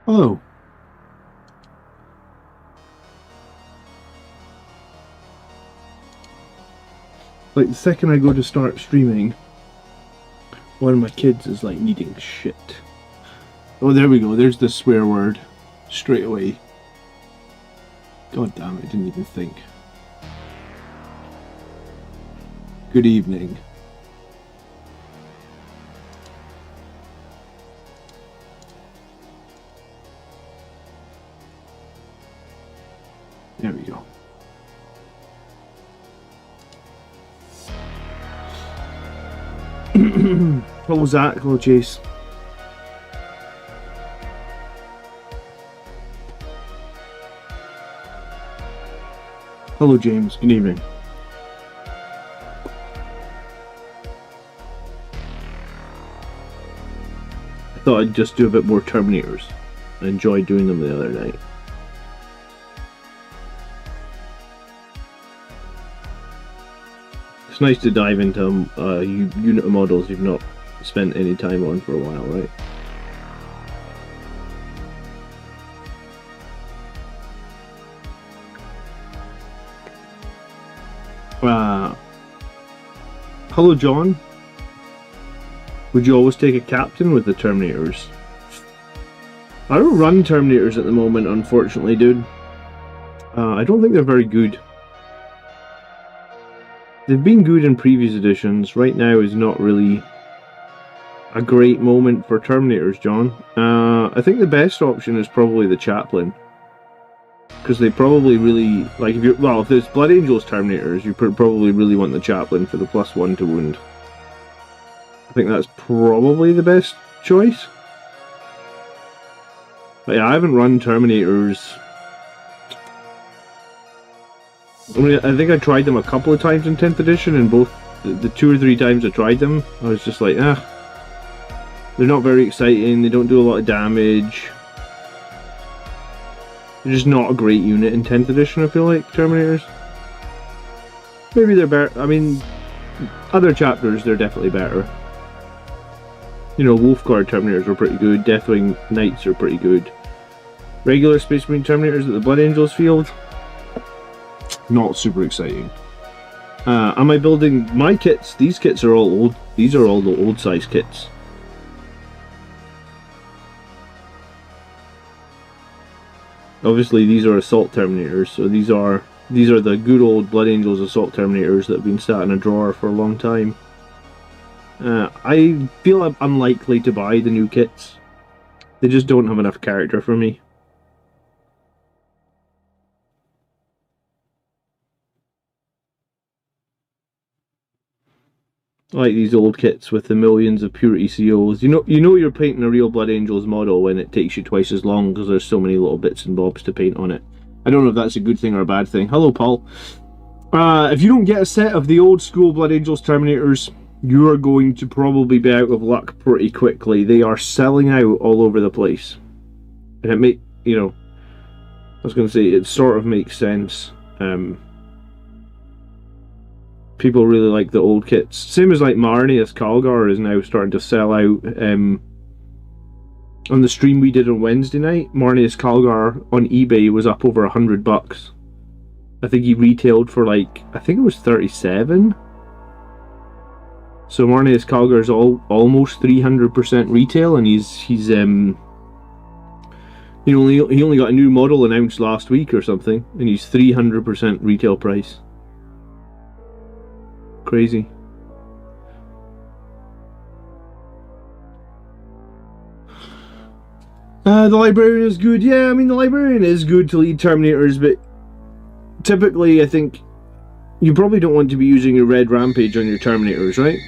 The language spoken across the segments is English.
Hello. Like, the second I go to start streaming, one of my kids is like needing shit. Oh, there we go. There's the swear word. Straight away. God damn it, I didn't even think. Good evening. There we go. Hello Zach, hello Chase. Hello James, good evening. I thought I'd just do a bit more Terminators. I enjoyed doing them the other night. It's nice to dive into unit of models you've not spent any time on for a while, right? Hello John. Would you always take a captain with the Terminators? I don't run Terminators at the moment, unfortunately, dude. I don't think they're very good. They've been good in previous editions. Right now is not really a great moment for Terminators, John. I think the best option is probably the Chaplain. Because they probably really, like, if there's Blood Angels Terminators, you probably really want the Chaplain for the +1 to wound. I think that's probably the best choice. But yeah, I haven't run Terminators. I think I tried them a couple of times in 10th edition, and both the 2 or 3 times I tried them, I was just like, they're not very exciting, they don't do a lot of damage. They're just not a great unit in 10th edition, I feel like, Terminators. Maybe they're better. I mean, other chapters, they're definitely better. You know, Wolfguard Terminators are pretty good. Deathwing Knights are pretty good. Regular Space Marine Terminators at the Blood Angels field, not super exciting. Am I building my kits? These kits are all old. These are all the old size kits. Obviously, these are Assault Terminators, so these are the good old Blood Angels Assault Terminators that have been sat in a drawer for a long time. I feel I'm unlikely to buy the new kits. They just don't have enough character for me. I like these old kits with the millions of purity COs. You know you're painting a real Blood Angels model when it takes you twice as long because there's so many little bits and bobs to paint on it. I don't know if that's a good thing or a bad thing. Hello, Paul. If you don't get a set of the old school Blood Angels Terminators, you are going to probably be out of luck pretty quickly. They are selling out all over the place. And I was going to say, it sort of makes sense. People really like the old kits. Same as like Marneus Calgar is now starting to sell out. On the stream we did on Wednesday night, Marneus Calgar on eBay was up over $100. I think he retailed for like, I think it was 37. So Marneus Calgar is almost 300% retail, and he only got a new model announced last week or something, and he's 300% retail price. Crazy. The Librarian is good. Yeah, I mean, the Librarian is good to lead Terminators, but typically I think you probably don't want to be using your Red Rampage on your Terminators, right?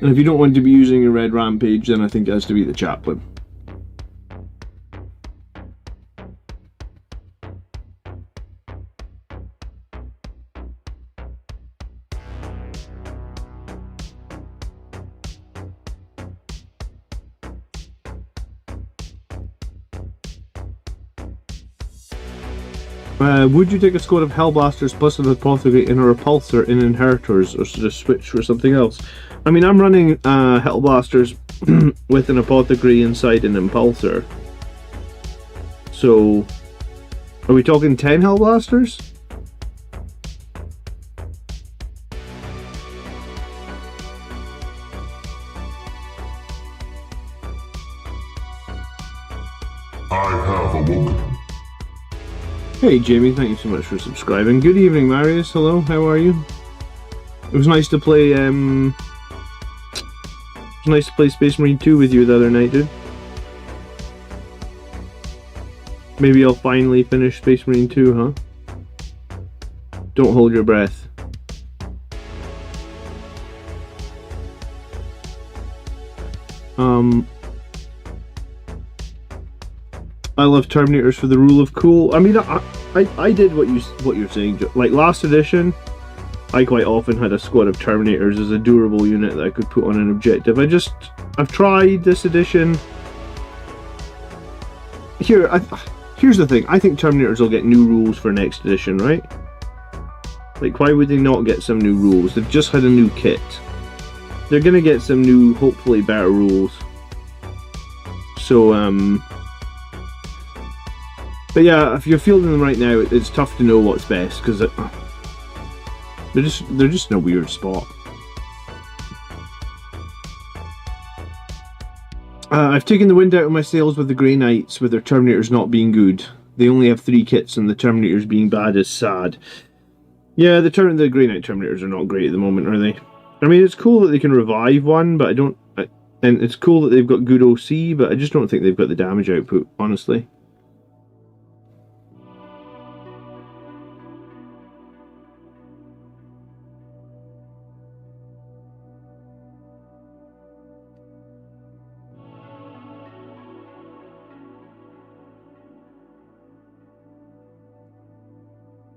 And if you don't want to be using your Red Rampage, then I think it has to be the Chaplain. Would you take a squad of Hellblasters plus an Apothecary and a Repulsor in Inheritors, or just switch for something else? I mean, I'm running Hellblasters with an Apothecary inside an Impulsor. So, are we talking 10 Hellblasters? I have awoken. Hey Jamie, thank you so much for subscribing. Good evening Marius, hello, how are you? It was nice to play Space Marine 2 with you the other night, dude. Maybe I'll finally finish Space Marine 2, huh? Don't hold your breath. I love Terminators for the rule of cool. I mean, I did what you're saying. Like last edition, I quite often had a squad of Terminators as a durable unit that I could put on an objective. I've tried this edition. Here's the thing. I think Terminators will get new rules for next edition, right? Like, why would they not get some new rules? They've just had a new kit. They're gonna get some new, hopefully better rules. So, but yeah, if you're fielding them right now, it's tough to know what's best, because they're just in a weird spot. I've taken the wind out of my sails with the Grey Knights, with their Terminators not being good. They only have 3 kits, and the Terminators being bad is sad. Yeah, the Grey Knight Terminators are not great at the moment, are they? I mean, it's cool that they can revive one, but and it's cool that they've got good OC, but I just don't think they've got the damage output, honestly.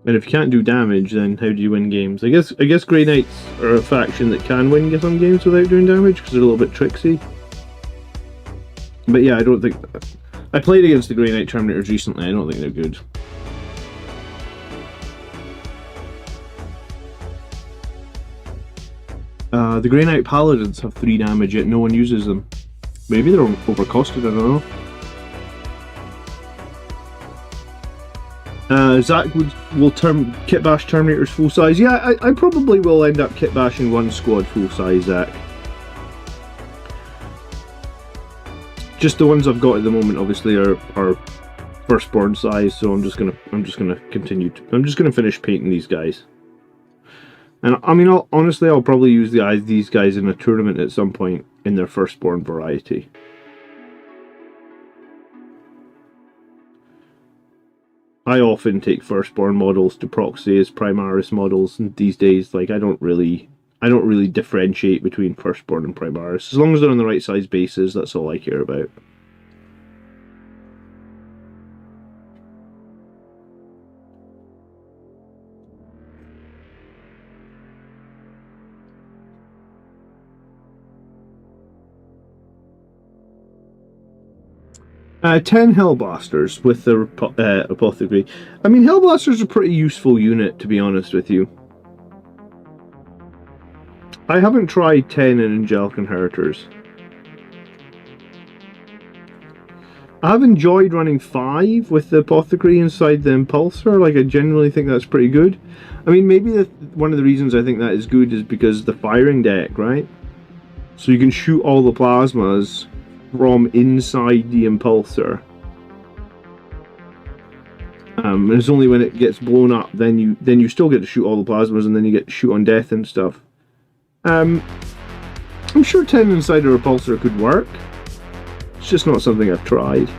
And if you can't do damage, then how do you win games? I guess Grey Knights are a faction that can win some games without doing damage, because they're a little bit tricksy. But yeah, I don't think... I played against the Grey Knight Terminators recently, I don't think they're good. The Grey Knight Paladins have 3 damage, yet no one uses them. Maybe they're overcosted, I don't know. Zach will kit bash Terminators full size. Yeah, I probably will end up kit bashing one squad full size, Zach. Just the ones I've got at the moment, obviously, are firstborn size. So I'm just gonna continue. I'm just gonna finish painting these guys. And I mean, honestly, I'll probably use these guys in a tournament at some point in their firstborn variety. I often take firstborn models to proxy as Primaris models, and these days, like, I don't really differentiate between firstborn and Primaris. As long as they're on the right size bases, that's all I care about. 10 Hellblasters with the Apothecary. I mean, Hellblasters are a pretty useful unit, to be honest with you. I haven't tried 10 in Angelic Inheritors. I have enjoyed running 5 with the Apothecary inside the Impulsor. Like, I genuinely think that's pretty good. I mean, maybe one of the reasons I think that is good is because the firing deck, right? So you can shoot all the plasmas from inside the Impulsor. And it's only when it gets blown up then you still get to shoot all the plasmas, and then you get to shoot on death and stuff. I'm sure 10 inside a repulsor could work. It's just not something I've tried.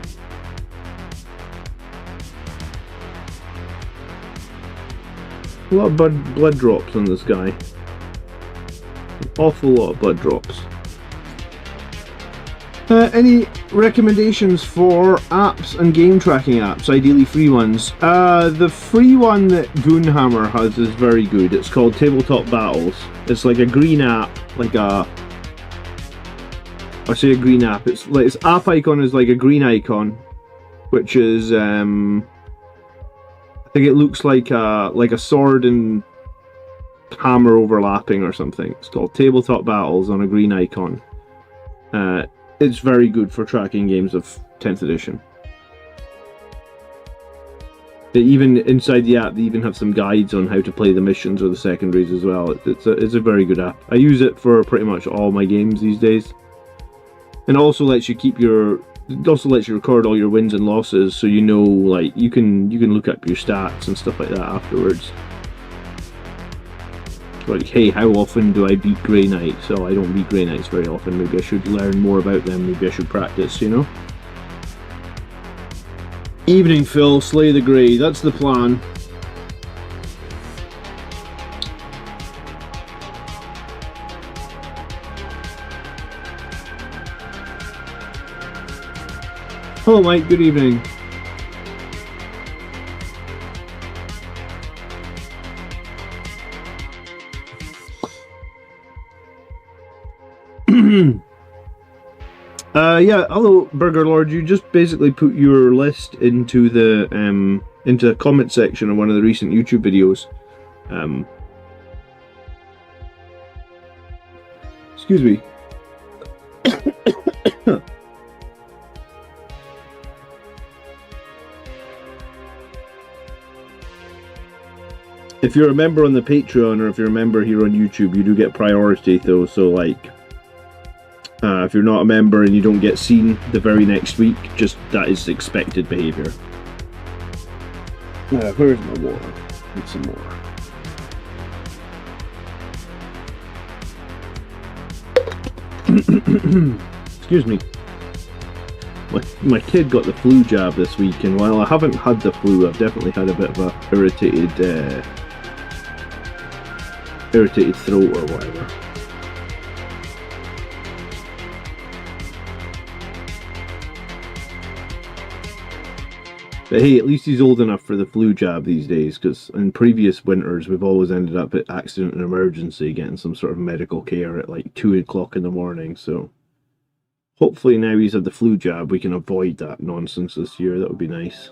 A lot of blood drops on this guy. An awful lot of blood drops. Any recommendations for apps and game tracking apps? Ideally free ones. The free one that Goonhammer has is very good. It's called Tabletop Battles. It's like a green app, like a... I say a green app. It's like its app icon is like a green icon, which is I think it looks like a sword and hammer overlapping or something. It's called Tabletop Battles on a green icon. It's very good for tracking games of 10th edition. Even inside the app, they even have some guides on how to play the missions or the secondaries as well. It's a very good app. I use it for pretty much all my games these days. And it also lets you record all your wins and losses, so you know, like, you can look up your stats and stuff like that afterwards. Like, hey, how often do I beat Grey Knights? Oh, I don't beat Grey Knights very often. Maybe I should learn more about them. Maybe I should practice, you know? Evening, Phil. Slay the Grey. That's the plan. Hello, Mike. Good evening. Yeah, hello, Burger Lord. You just basically put your list into the comment section of one of the recent YouTube videos. Excuse me. If you're a member on the Patreon, or if you're a member here on YouTube, you do get priority though, so like... if you're not a member and you don't get seen the very next week, just that is expected behaviour. Where's my water? Need some more. Excuse me. My kid got the flu jab this week, and while I haven't had the flu, I've definitely had a bit of a irritated throat or whatever. But hey, at least he's old enough for the flu jab these days, because in previous winters we've always ended up at accident and emergency getting some sort of medical care at like 2 o'clock in the morning, so hopefully now he's had the flu jab we can avoid that nonsense this year. That would be nice.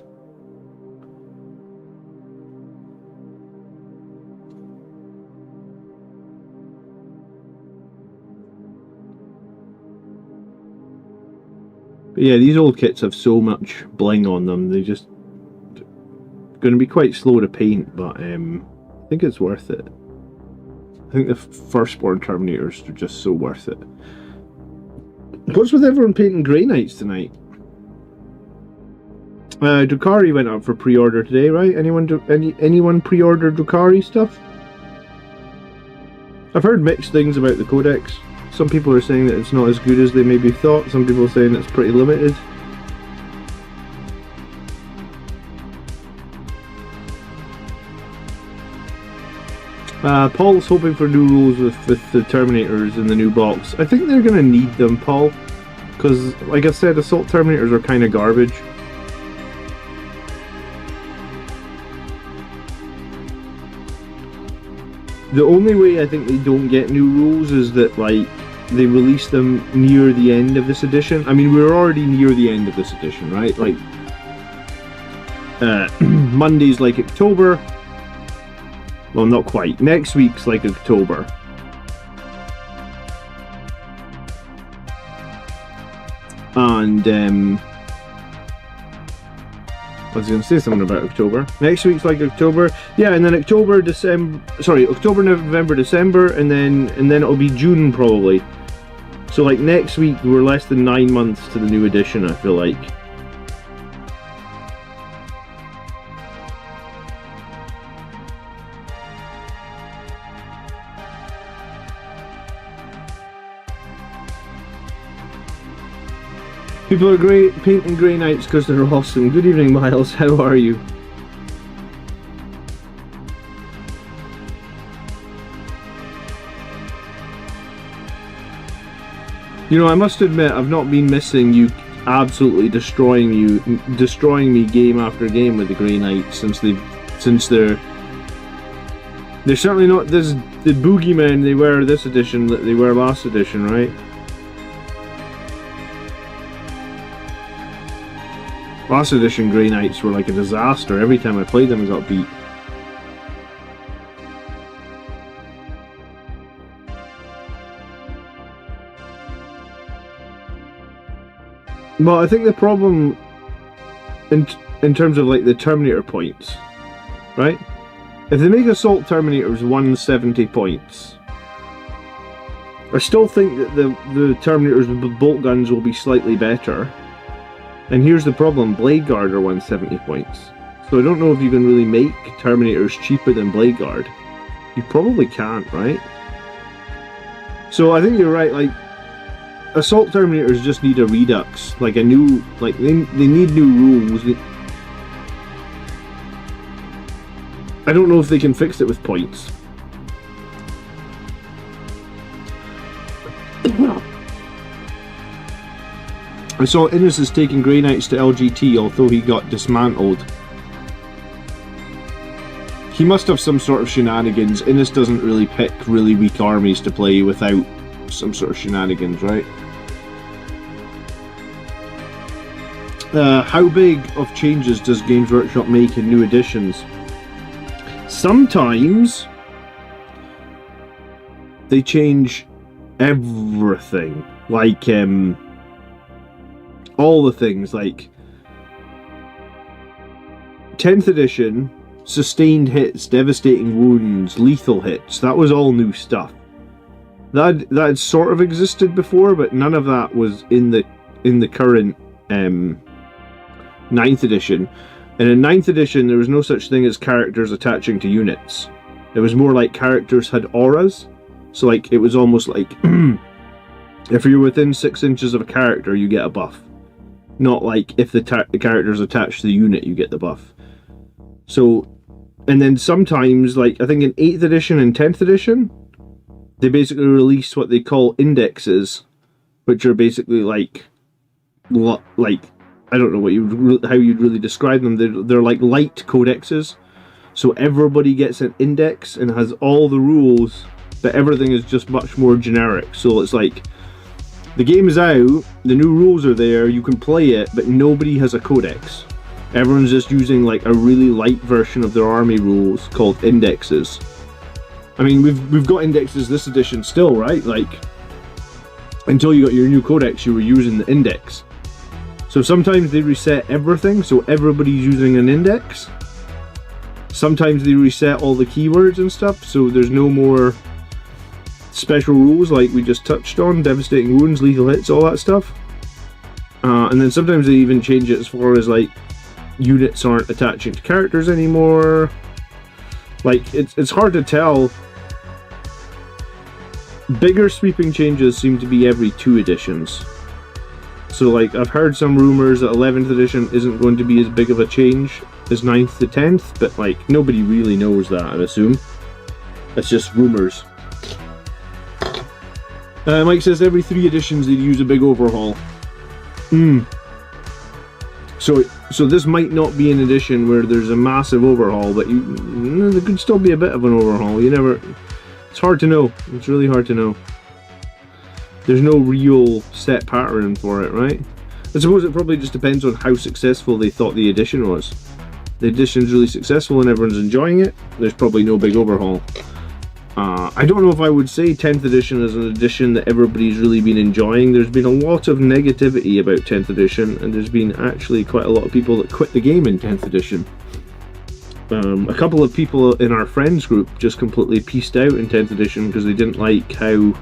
But yeah, these old kits have so much bling on them. They just going to be quite slow to paint, but I think it's worth it. I think the firstborn Terminators are just so worth it. What's with everyone painting Grey Knights tonight? Drukhari went up for pre-order today, right? Anyone pre-order Drukhari stuff? I've heard mixed things about the Codex. Some people are saying that it's not as good as they maybe thought. Some people are saying it's pretty limited. Paul's hoping for new rules with the Terminators in the new box. I think they're going to need them, Paul. Because, like I said, Assault Terminators are kind of garbage. The only way I think they don't get new rules is that, like, they release them near the end of this edition. I mean, we're already near the end of this edition, right? Like, Monday's like October. Well, not quite. Next week's like October. And, I was going to say something about October. Next week's like October. Yeah, and then October, November, December, and then it'll be June probably. So like next week, we're less than 9 months to the new edition, I feel like. People are painting Grey Knights because they're awesome. Good evening, Miles. How are you? You know, I must admit, I've not been missing you absolutely destroying me game after game with the Grey Knights since they're certainly not the boogeymen they were this edition that they were last edition, right? Last edition Grey Knights were like a disaster. Every time I played them I got beat. Well, I think the problem in terms of like the Terminator points, right? If they make Assault Terminators 170 points, I still think that the Terminators with bolt guns will be slightly better. And here's the problem, Blade Guard are 170 points. So I don't know if you can really make Terminators cheaper than Blade Guard. You probably can't, right? So I think you're right, like, Assault Terminators just need a redux, like a new, like, they need new rules. I don't know if they can fix it with points. I saw Innes is taking Grey Knights to LGT, although he got dismantled. He must have some sort of shenanigans. Innes doesn't really pick really weak armies to play without some sort of shenanigans, right? How big of changes does Games Workshop make in new editions? Sometimes they change everything, like all the things, like 10th edition, sustained hits, devastating wounds, lethal hits. That was all new stuff. That had sort of existed before, but none of that was in the current 9th edition. And in 9th edition, there was no such thing as characters attaching to units. It was more like characters had auras. So like it was almost like if you're within 6 inches of a character, you get a buff. Not like if the character's attached to the unit, you get the buff. So, and then sometimes, like I think in 8th edition and 10th edition, they basically release what they call indexes, which are basically like I don't know how you'd really describe them. They're like light codexes. So everybody gets an index and has all the rules, but everything is just much more generic. So it's like, the game is out, the new rules are there, you can play it, but nobody has a codex. Everyone's just using like a really light version of their army rules called indexes. I mean, we've got indexes this edition still, right? Like, until you got your new codex, you were using the index. So sometimes they reset everything, so everybody's using an index. Sometimes they reset all the keywords and stuff, so there's no more special rules like we just touched on, devastating wounds, lethal hits, all that stuff. And then sometimes they even change it as far as like units aren't attaching to characters anymore. Like it's hard to tell. Bigger sweeping changes seem to be every 2 editions. So like I've heard some rumors that 11th edition isn't going to be as big of a change as 9th to 10th, but like nobody really knows that, I assume. It's just rumors. Mike says every 3 editions they'd use a big overhaul. So this might not be an edition where there's a massive overhaul, but there could still be a bit of an overhaul. You never... It's hard to know. It's really hard to know. There's no real set pattern for it, right? I suppose it probably just depends on how successful they thought the edition was. The edition's really successful and everyone's enjoying it, there's probably no big overhaul. I don't know if I would say 10th edition is an edition that everybody's really been enjoying. There's been a lot of negativity about 10th edition, and there's been actually quite a lot of people that quit the game in 10th edition. A couple of people in our friends group just completely pieced out in 10th edition because they didn't like how...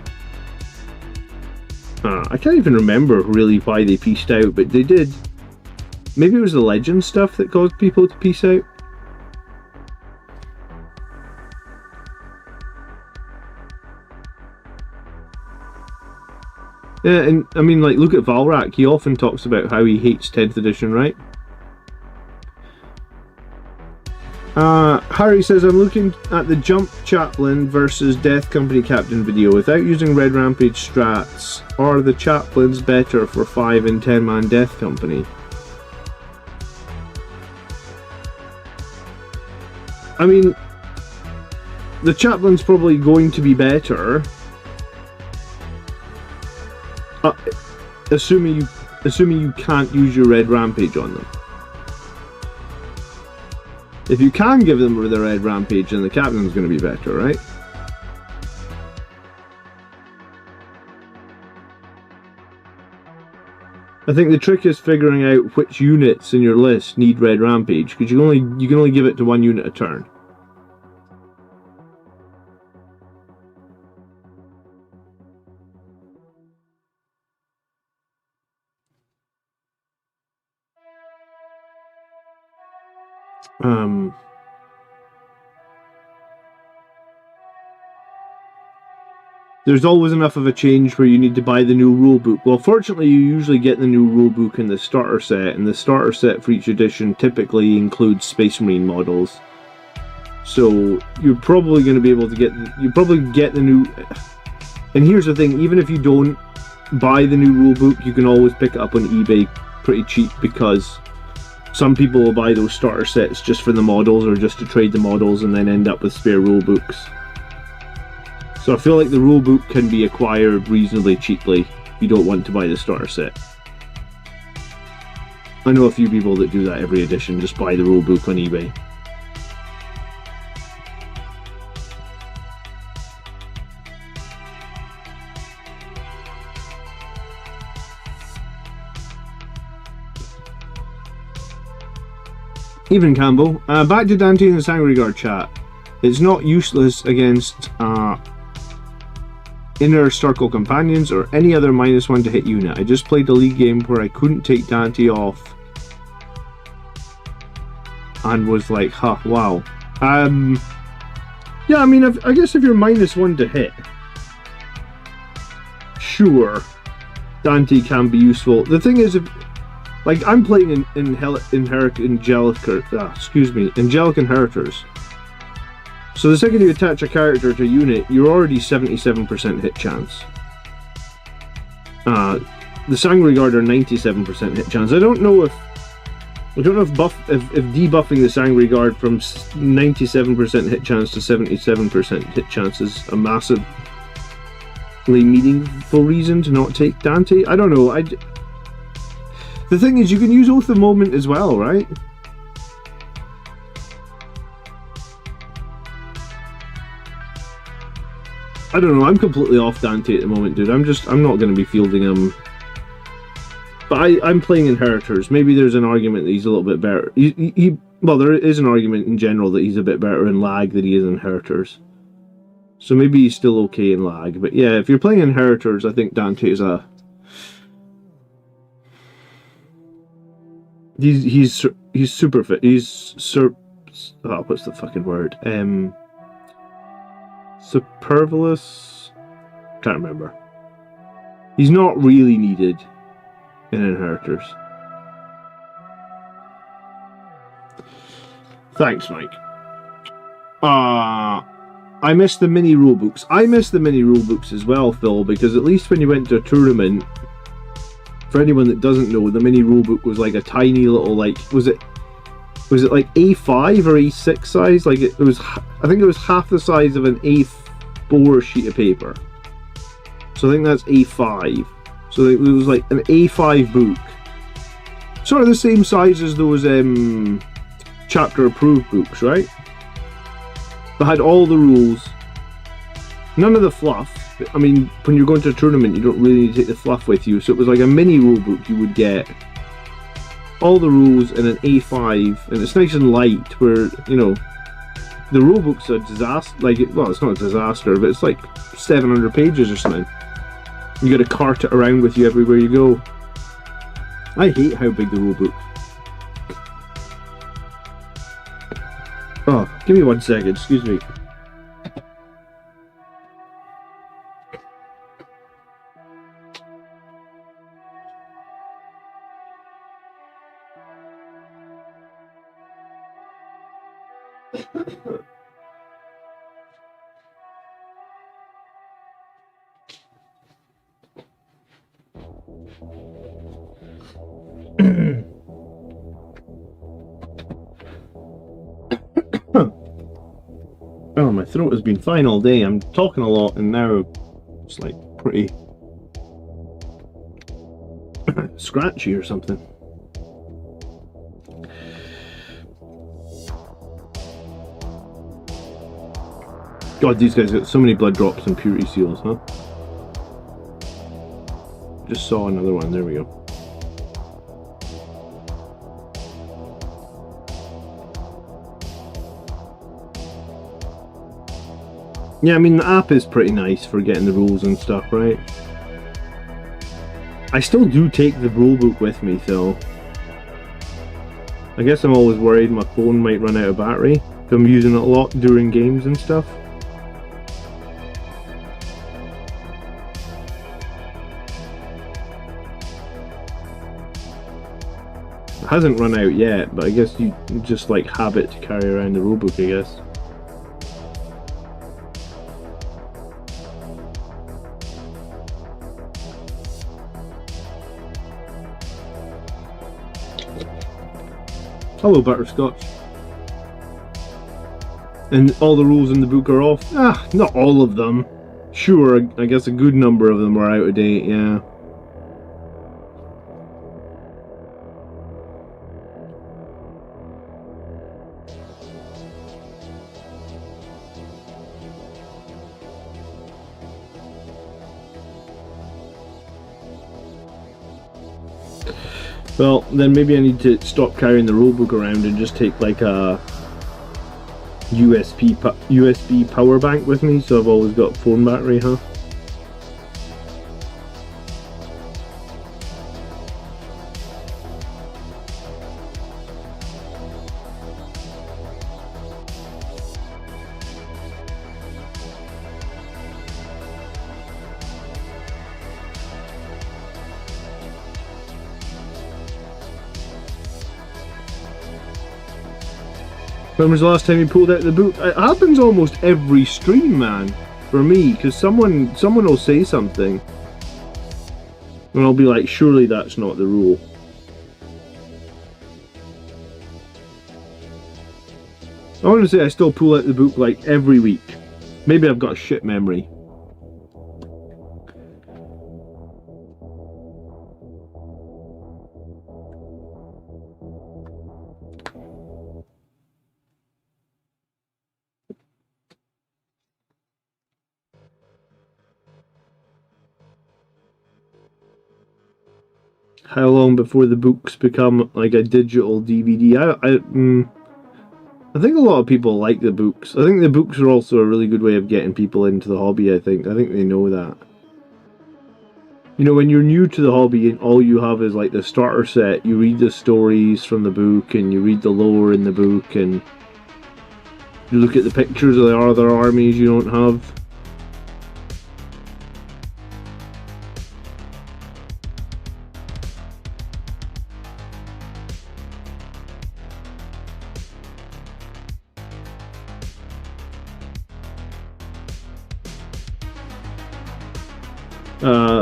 I can't even remember really why they pieced out, but they did. Maybe it was the legend stuff that caused people to piece out. Yeah, and I mean, like, look at Valrak. He often talks about how he hates 10th edition, right? Harry says, I'm looking at the Jump Chaplain versus Death Company Captain video. Without using Red Rampage strats, are the Chaplains better for 5 and 10 man Death Company? I mean, the Chaplain's probably going to be better, assuming you can't use your Red Rampage on them. If you can give them the Red Rampage, then the Captain's going to be better, right? I think the trick is figuring out which units in your list need Red Rampage, because you can only give it to 1 unit a turn. There's always enough of a change where you need to buy the new rulebook. Well, fortunately, you usually get the new rulebook in the starter set, and the starter set for each edition typically includes Space Marine models. So you're probably going to be able to get the new. And here's the thing: even if you don't buy the new rulebook, you can always pick it up on eBay pretty cheap, because some people will buy those starter sets just for the models or just to trade the models and then end up with spare rulebooks. So I feel like the rulebook can be acquired reasonably cheaply if you don't want to buy the starter set. I know a few people that do that every edition, just buy the rulebook on eBay. Evening, Campbell. Back to Dante and the Sangry Guard chat. It's not useless against Inner Circle Companions or any other -1 to hit unit. I just played a league game where I couldn't take Dante off and was like, huh, wow. Yeah, I mean, I guess if you're -1 to hit, sure, Dante can be useful. The thing is, like, I'm playing Angelic Inheritors. So the second you attach a character to a unit, you're already 77% hit chance. The Sangry Guard are 97% hit chance. I don't know if debuffing the Sangry Guard from 97% hit chance to 77% hit chance is a massively meaningful reason to not take Dante. I don't know. The thing is, you can use Oath of Moment as well, right? I don't know, I'm completely off Dante at the moment, dude. I'm not going to be fielding him. But I'm playing Inheritors. Maybe there's an argument that he's a little bit better. Well, there is an argument in general that he's a bit better in lag than he is in Inheritors. So maybe he's still okay in lag. But yeah, if you're playing Inheritors, I think Dante is a... He's super fit. What's the fucking word? Superfluous? Can't remember. He's not really needed in Inheritors. Thanks, Mike. I miss the mini rulebooks. I miss the mini rulebooks as well, Phil, because at least when you went to a tournament, for anyone that doesn't know, the mini rulebook was like a tiny little, like, was it like A5 or A6 size? Like it was, I think it was half the size of an A4 sheet of paper. So I think that's A5. So it was like an A5 book. Sort of the same size as those chapter approved books, right? That had all the rules, none of the fluff. I mean, when you're going to a tournament, you don't really need to take the fluff with you. So it was like a mini rule book. You would get all the rules in an A5, and it's nice and light. Where, you know, the rule book's a disaster. Like, well, it's not a disaster, but it's like 700 pages or something. You got to cart it around with you everywhere you go. I hate how big the rule book. Oh, give me 1 second, excuse me. Oh, my throat has been fine all day. I'm talking a lot, and now it's like pretty scratchy or something. God, these guys got so many blood drops and purity seals, huh? Just saw another one. There we go. Yeah, I mean, the app is pretty nice for getting the rules and stuff, right? I still do take the rulebook with me, though. I guess I'm always worried my phone might run out of battery, because I'm using it a lot during games and stuff. It hasn't run out yet, but I guess you just like habit to carry around the rulebook, I guess. Hello, Butterscotch. And all the rules in the book are off? Ah, not all of them. Sure, I guess a good number of them are out of date, yeah. Well, then maybe I need to stop carrying the rulebook around and just take like a USB power bank with me, so I've always got phone battery, huh? When was the last time you pulled out the book? It happens almost every stream, man, for me, because someone will say something, and I'll be like, surely that's not the rule. I want to say I still pull out the book like every week. Maybe I've got a shit memory. how long before the books become like a digital DVD? I think a lot of people like the books. I think the books are also a really good way of getting people into the hobby, I think they know that. You know, when you're new to the hobby and all you have is like the starter set, you read the stories from the book and you read the lore in the book and you look at the pictures of the other armies you don't have.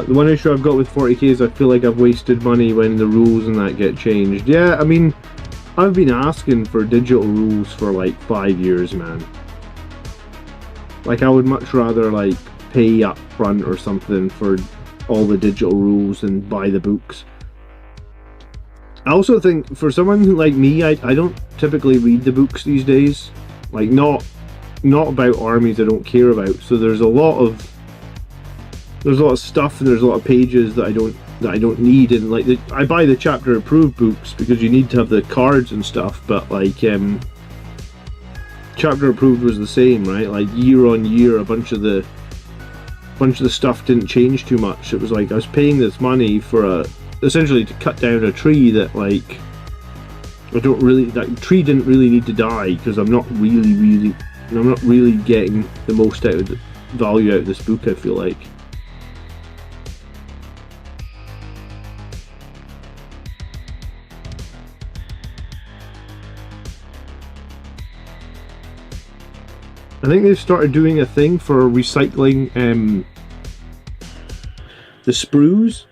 The one issue I've got with 40k is I feel like I've wasted money when the rules and that get changed. Yeah, I mean, I've been asking for digital rules for like 5 years, man. Like, I would much rather like pay up front or something for all the digital rules and buy the books. I also think for someone like me, I don't typically read the books these days. Like, not about armies I don't care about. So there's a lot of stuff and there's a lot of pages that I don't need, and like I buy the chapter approved books because you need to have the cards and stuff, but like chapter approved was the same, right? Like year on year a bunch of the stuff didn't change too much. It was like I was paying this money for essentially to cut down a tree that like that tree didn't really need to die, because I'm not really getting the most out of the value out of this book, I feel like. I think they've started doing a thing for recycling the sprues,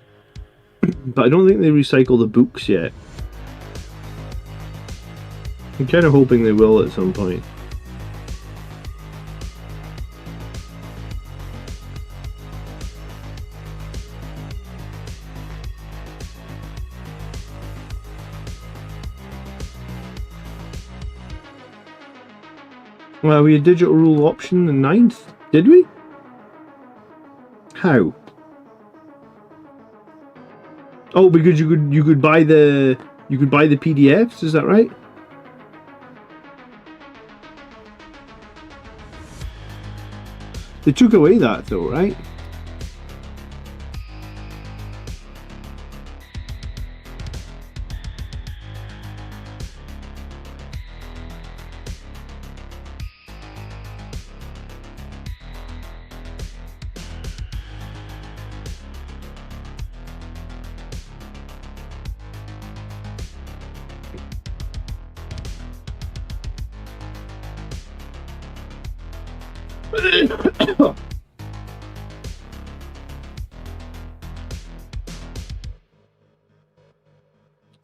but I don't think they recycle the books yet. I'm kind of hoping they will at some point. Well, we had digital rule option in 9th, did we? How? Oh, because you could buy the PDFs, is that right? They took away that though, right?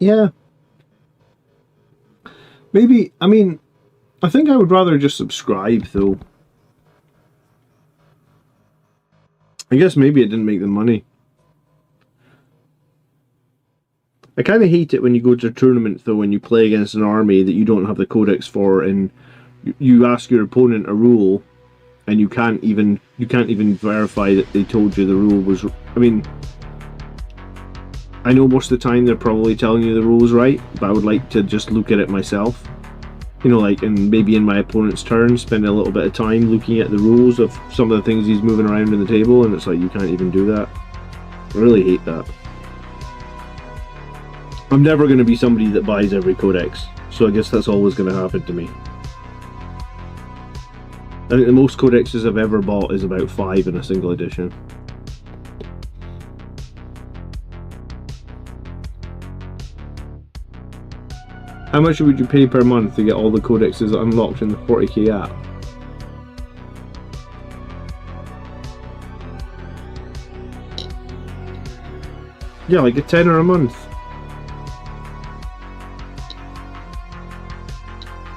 Yeah. Maybe, I mean, I think I would rather just subscribe though. I guess maybe it didn't make the money. I kind of hate it when you go to a tournament though, when you play against an army that you don't have the codex for, and you ask your opponent a rule and you can't even verify that they told you the rule was. I mean, I know most of the time they're probably telling you the rule's right, but I would like to just look at it myself. You know, like, and maybe in my opponent's turn, spend a little bit of time looking at the rules of some of the things he's moving around in the table, and it's like, you can't even do that. I really hate that. I'm never going to be somebody that buys every codex, so I guess that's always going to happen to me. I think the most codexes I've ever bought is about 5 in a single edition. How much would you pay per month to get all the codexes unlocked in the 40k app? Yeah, like a tenner a month.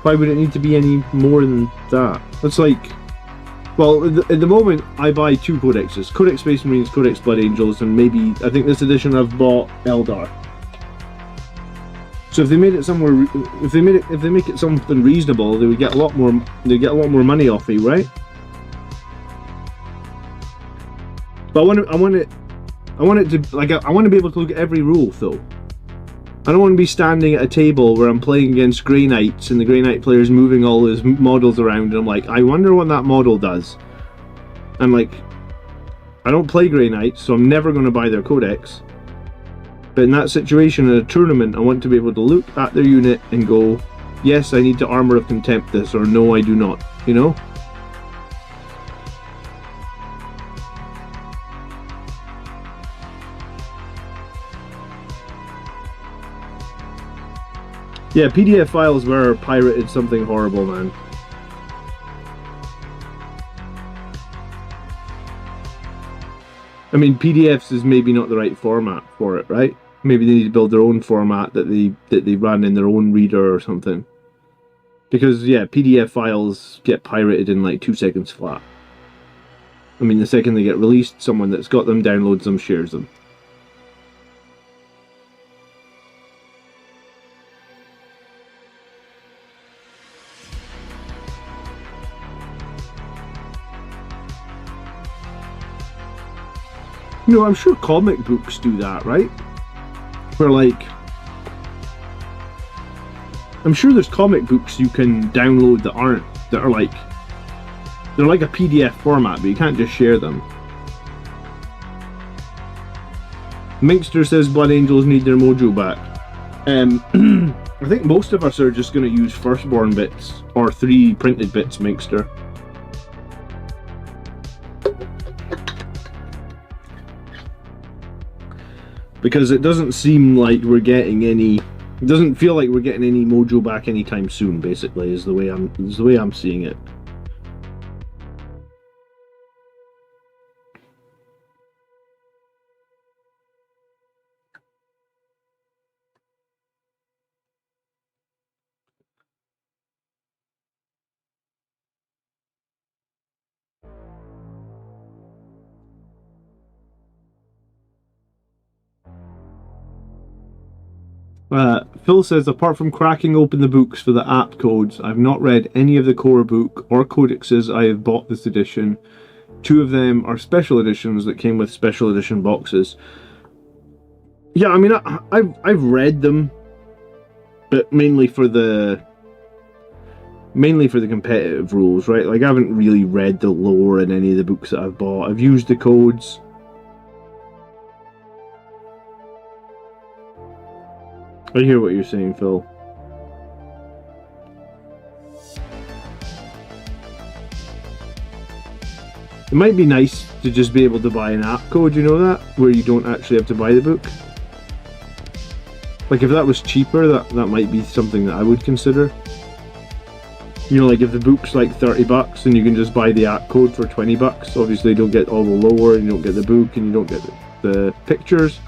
Why would it need to be any more than that? That's like, well, at the moment I buy 2 codexes: Codex Space Marines, Codex Blood Angels, and maybe, I think this edition I've bought Eldar. So if they made it somewhere, if they make it something reasonable, they would get a lot more. They get a lot more money off me, right? But I want it to, like, I want to be able to look at every rule though. I don't want to be standing at a table where I'm playing against Grey Knights and the Grey Knight player's moving all his models around and I'm like, I wonder what that model does. I'm like, I don't play Grey Knights, so I'm never going to buy their codex. But in that situation, in a tournament, I want to be able to look at their unit and go, yes, I need to Armor of Contempt this, or no, I do not, you know? Yeah, PDF files were pirated something horrible, man. I mean, PDFs is maybe not the right format for it, right? Maybe they need to build their own format that they run in their own reader or something. Because, yeah, PDF files get pirated in like 2 seconds flat. I mean, the second they get released, someone that's got them downloads them, shares them. You know, I'm sure comic books do that, right? Where, like, I'm sure there's comic books you can download that are like, they're like a PDF format, but you can't just share them. Minkster says Blood Angels need their mojo back. I think most of us are just going to use Firstborn bits, or 3 printed bits, Minkster. Because it doesn't seem like we're getting any, it doesn't feel like we're getting any mojo back anytime soon, basically, is the way I'm seeing it. Phil says, apart from cracking open the books for the app codes, I've not read any of the core book or codexes I have bought this edition. 2 of them are special editions that came with special edition boxes. Yeah, I mean, I've read them, but mainly for the competitive rules, right? Like, I haven't really read the lore in any of the books that I've bought. I've used the codes. I hear what you're saying, Phil. It might be nice to just be able to buy an app code, you know that? Where you don't actually have to buy the book. Like, if that was cheaper, that might be something that I would consider. You know, like if the book's like $30 and you can just buy the app code for $20, obviously you don't get all the lore, and you don't get the book, and you don't get the pictures.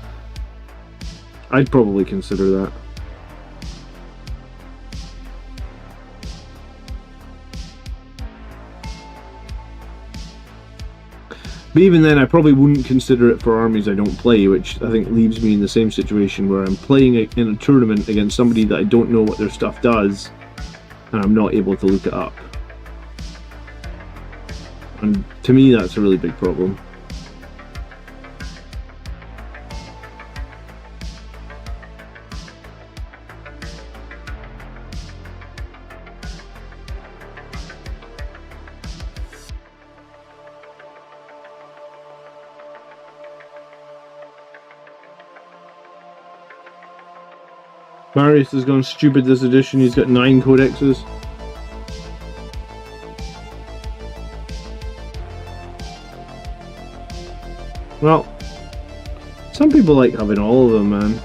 I'd probably consider that. But even then, I probably wouldn't consider it for armies I don't play, which I think leaves me in the same situation where I'm playing in a tournament against somebody that I don't know what their stuff does, and I'm not able to look it up. And to me, that's a really big problem. Marius has gone stupid this edition, he's got 9 codexes. Well, some people like having all of them, man.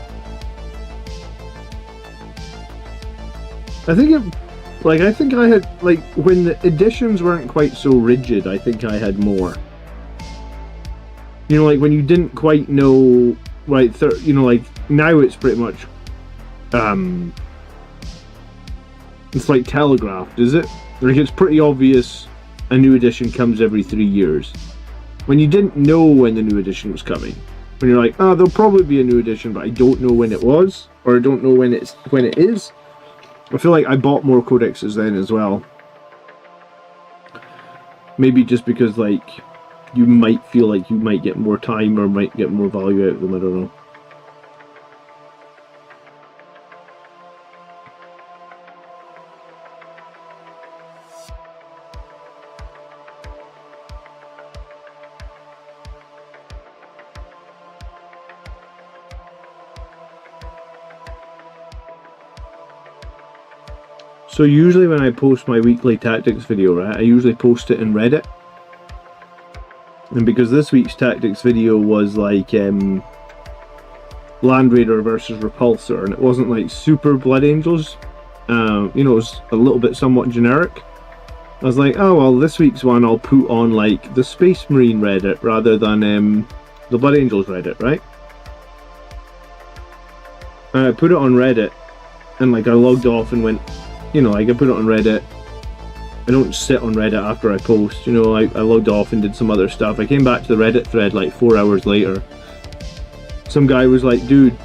I think I had, like, when the editions weren't quite so rigid, I think I had more. You know, like, when you didn't quite know, right, you know, like, now it's pretty much, it's like telegraphed, is it? Like, it's pretty obvious a new edition comes every 3 years. When you didn't know when the new edition was coming, when you're like, oh, there'll probably be a new edition, but I don't know when it was, or I don't know when it is. I feel like I bought more codexes then as well. Maybe just because, like, you might feel like you might get more time or might get more value out of them, I don't know. So usually when I post my weekly tactics video, right, I usually post it in Reddit. And because this week's tactics video was like Land Raider versus Repulsor, and it wasn't like super Blood Angels, it was a little bit somewhat generic. I was like, oh well, this week's one I'll put on like the Space Marine Reddit rather than the Blood Angels Reddit, right? And I put it on Reddit, and like I logged off and went, like I put it on Reddit. I don't sit on Reddit after I post, I logged off and did some other stuff. I came back to the Reddit thread like 4 hours later. Some guy was like, dude,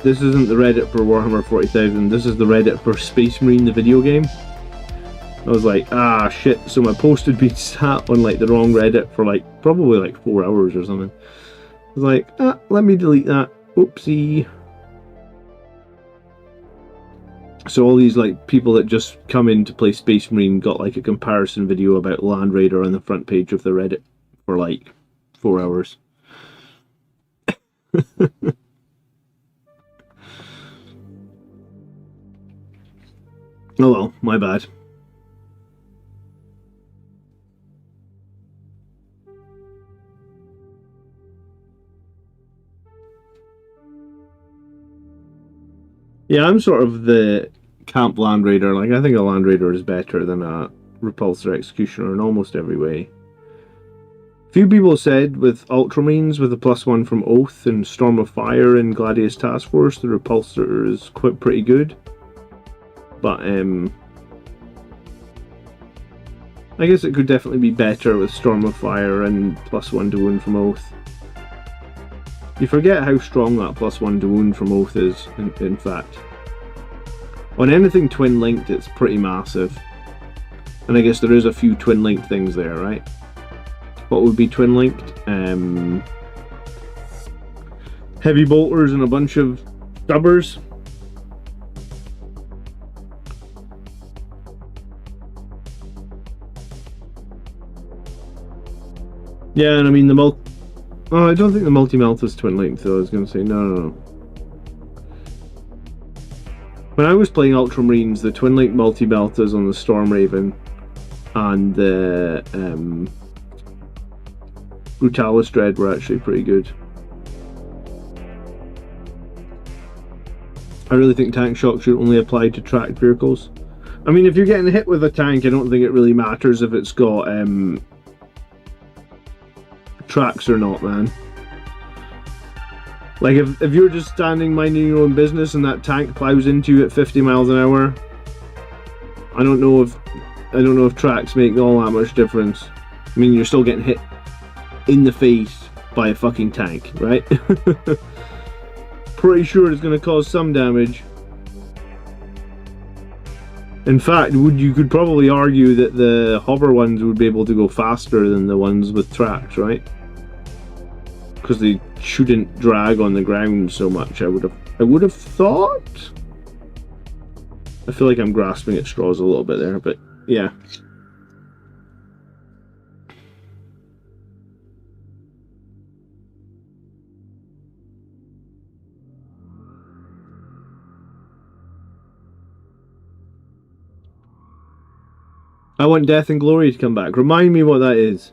this isn't the Reddit for Warhammer 40,000, this is the Reddit for Space Marine the video game. I was like, ah shit, so my post had been sat on like the wrong Reddit for like probably like 4 hours or something. I was like, let me delete that, oopsie. So all these like people that just come in to play Space Marine got like a comparison video about Land Raider on the front page of the Reddit for like 4 hours. Oh well, my bad. Yeah, I'm sort of the camp Land Raider. Like, I think a Land Raider is better than a Repulsor Executioner in almost every way. Few people said with Ultramarines, with the +1 from Oath and Storm of Fire and Gladius Task Force, the Repulsor is quite pretty good. But, I guess it could definitely be better with Storm of Fire and +1 to wound from Oath. You forget how strong that +1 to wound from Oath is, in fact. On anything twin-linked, it's pretty massive. And I guess there is a few twin-linked things there, right? What would be twin-linked? Heavy bolters and a bunch of stubbers. Yeah, and I mean the oh, I don't think the multi-melt is twin-linked, though. I was going to say, no. When I was playing Ultramarines, the twin-link multi-meltas on the Storm Raven and the Brutalis Dread were actually pretty good. I really think tank shock should only apply to tracked vehicles. I mean, if you're getting hit with a tank, I don't think it really matters if it's got tracks or not, man. Like, if you're just standing minding your own business and that tank plows into you at 50 miles an hour, I don't know if tracks make all that much difference. I mean, you're still getting hit in the face by a fucking tank, right? Pretty sure it's going to cause some damage. In fact, you could probably argue that the hover ones would be able to go faster than the ones with tracks, right? Because they shouldn't drag on the ground so much. I would have thought. I feel like I'm grasping at straws a little bit there, but yeah. I want Death and Glory to come back. Remind me what that is.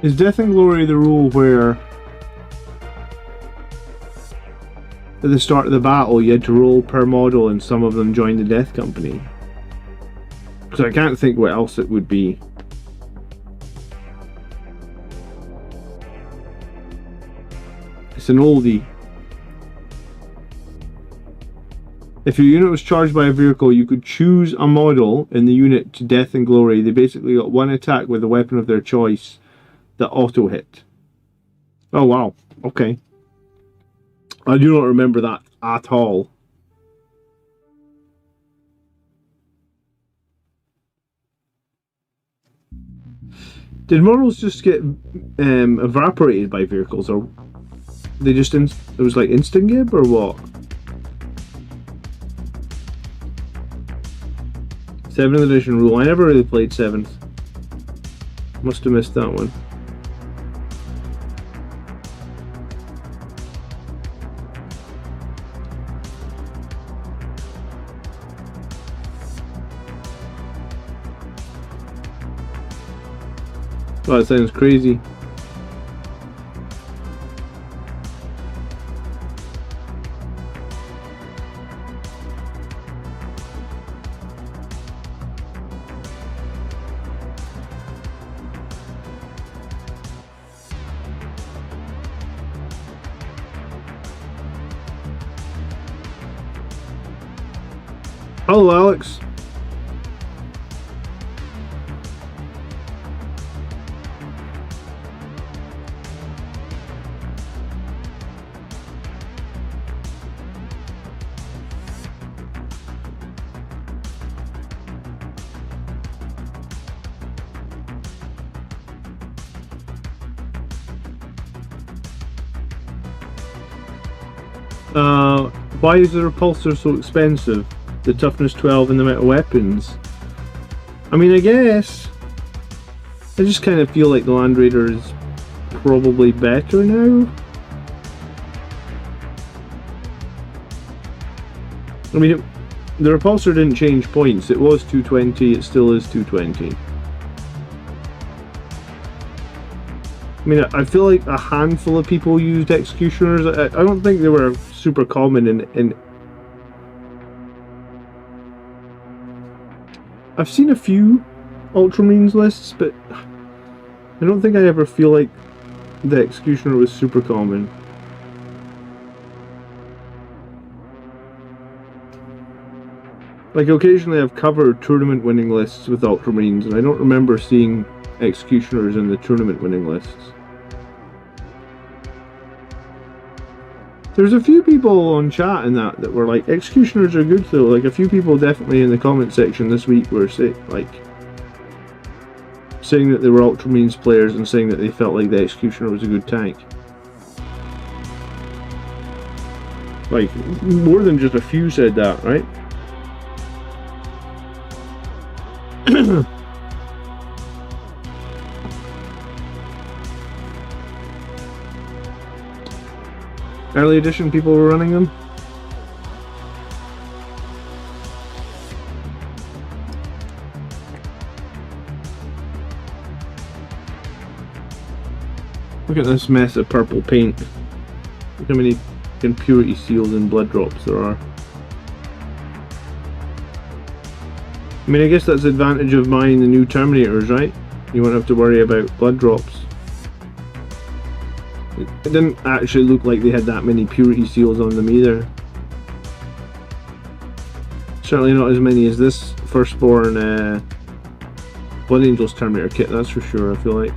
Is Death and Glory the rule where at the start of the battle you had to roll per model and some of them joined the Death Company? Because I can't think what else it would be. It's an oldie. If your unit was charged by a vehicle, you could choose a model in the unit to Death and Glory. They basically got one attack with a weapon of their choice that auto hit. Oh wow, okay. I do not remember that at all. Did models just get evaporated by vehicles, or they just it was like instant gib or what? 7th edition rule. I never really played 7th. Must have missed that one. Oh, that sounds crazy. Hello, Alex. Why is the repulsor so expensive? The toughness 12 and the metal weapons. I mean, I guess I just kind of feel like the Land Raider is probably better now. I mean, the repulsor didn't change points. It was 220, it still is 220. I mean, I feel like a handful of people used executioners. I don't think they were super common in I've seen a few Ultramarines lists, but I don't think I ever feel like the executioner was super common. Like, occasionally I've covered tournament winning lists with Ultramarines, and I don't remember seeing executioners in the tournament winning lists. There's a few people on chat and that were like, executioners are good though. Like, a few people definitely in the comment section this week were saying that they were Ultramarines players and saying that they felt like the executioner was a good tank. Like, more than just a few said that, right? Early edition people were running them. Look at this mess of purple paint. Look how many impurity seals and blood drops there are. I mean, I guess that's the advantage of buying the new Terminators, right? You won't have to worry about blood drops. It didn't actually look like they had that many purity seals on them either. Certainly not as many as this Firstborn Blood Angels Terminator kit, that's for sure, I feel like.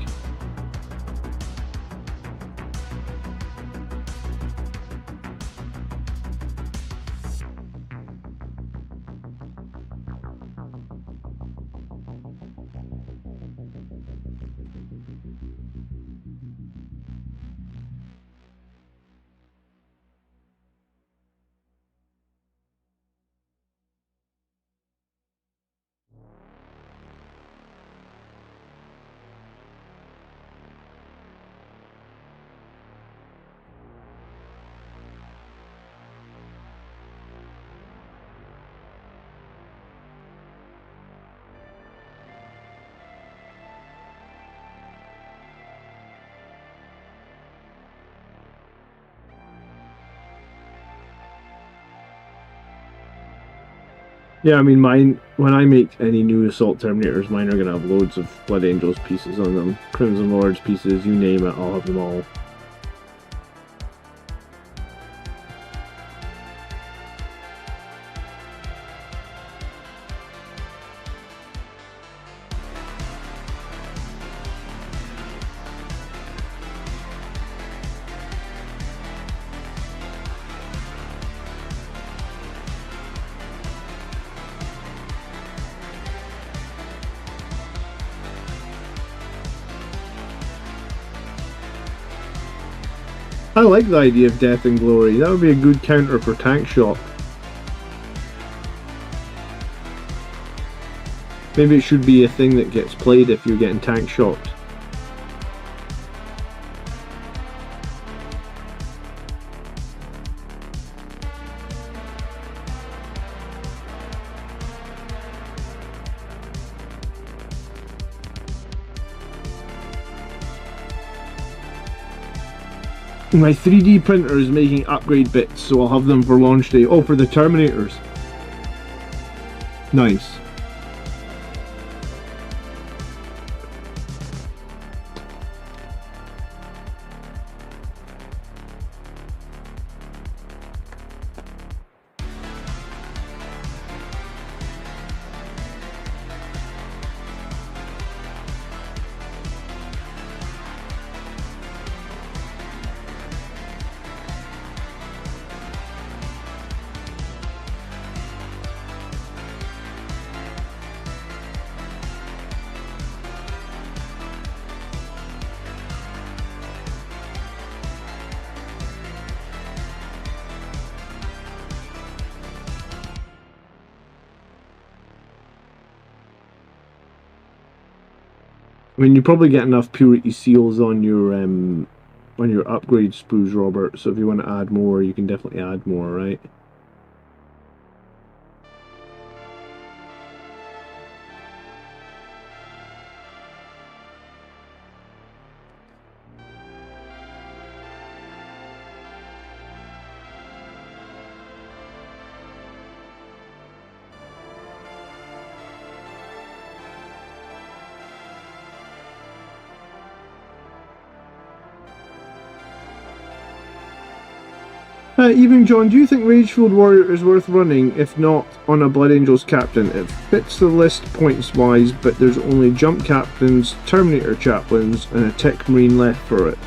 Yeah, I mean, mine, when I make any new Assault Terminators, mine are going to have loads of Blood Angels pieces on them. Crimson Lords pieces, you name it, I'll have them all. I like the idea of Death and Glory. That would be a good counter for Tank Shock. Maybe it should be a thing that gets played if you're getting tank shocked. My 3D printer is making upgrade bits, so I'll have them for launch day. Oh, for the Terminators. Nice. I mean, you probably get enough purity seals on your upgrade sprues, Robert. So if you want to add more, you can definitely add more, right? Even John, do you think Rage-Fueled Warrior is worth running? If not, on a Blood Angels captain? It fits the list points-wise, but there's only jump captains, Terminator chaplains, and a Tech Marine left for it.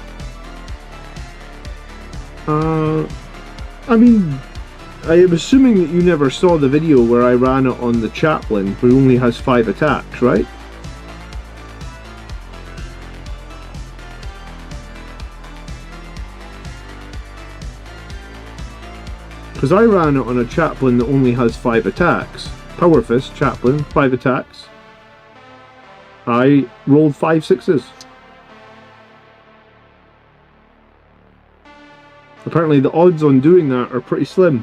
I mean, I am assuming that you never saw the video where I ran it on the chaplain, who only has 5 attacks, right? Because I ran it on a chaplain that only has 5 attacks. Power Fist, chaplain, 5 attacks. I rolled 5 6s. Apparently the odds on doing that are pretty slim.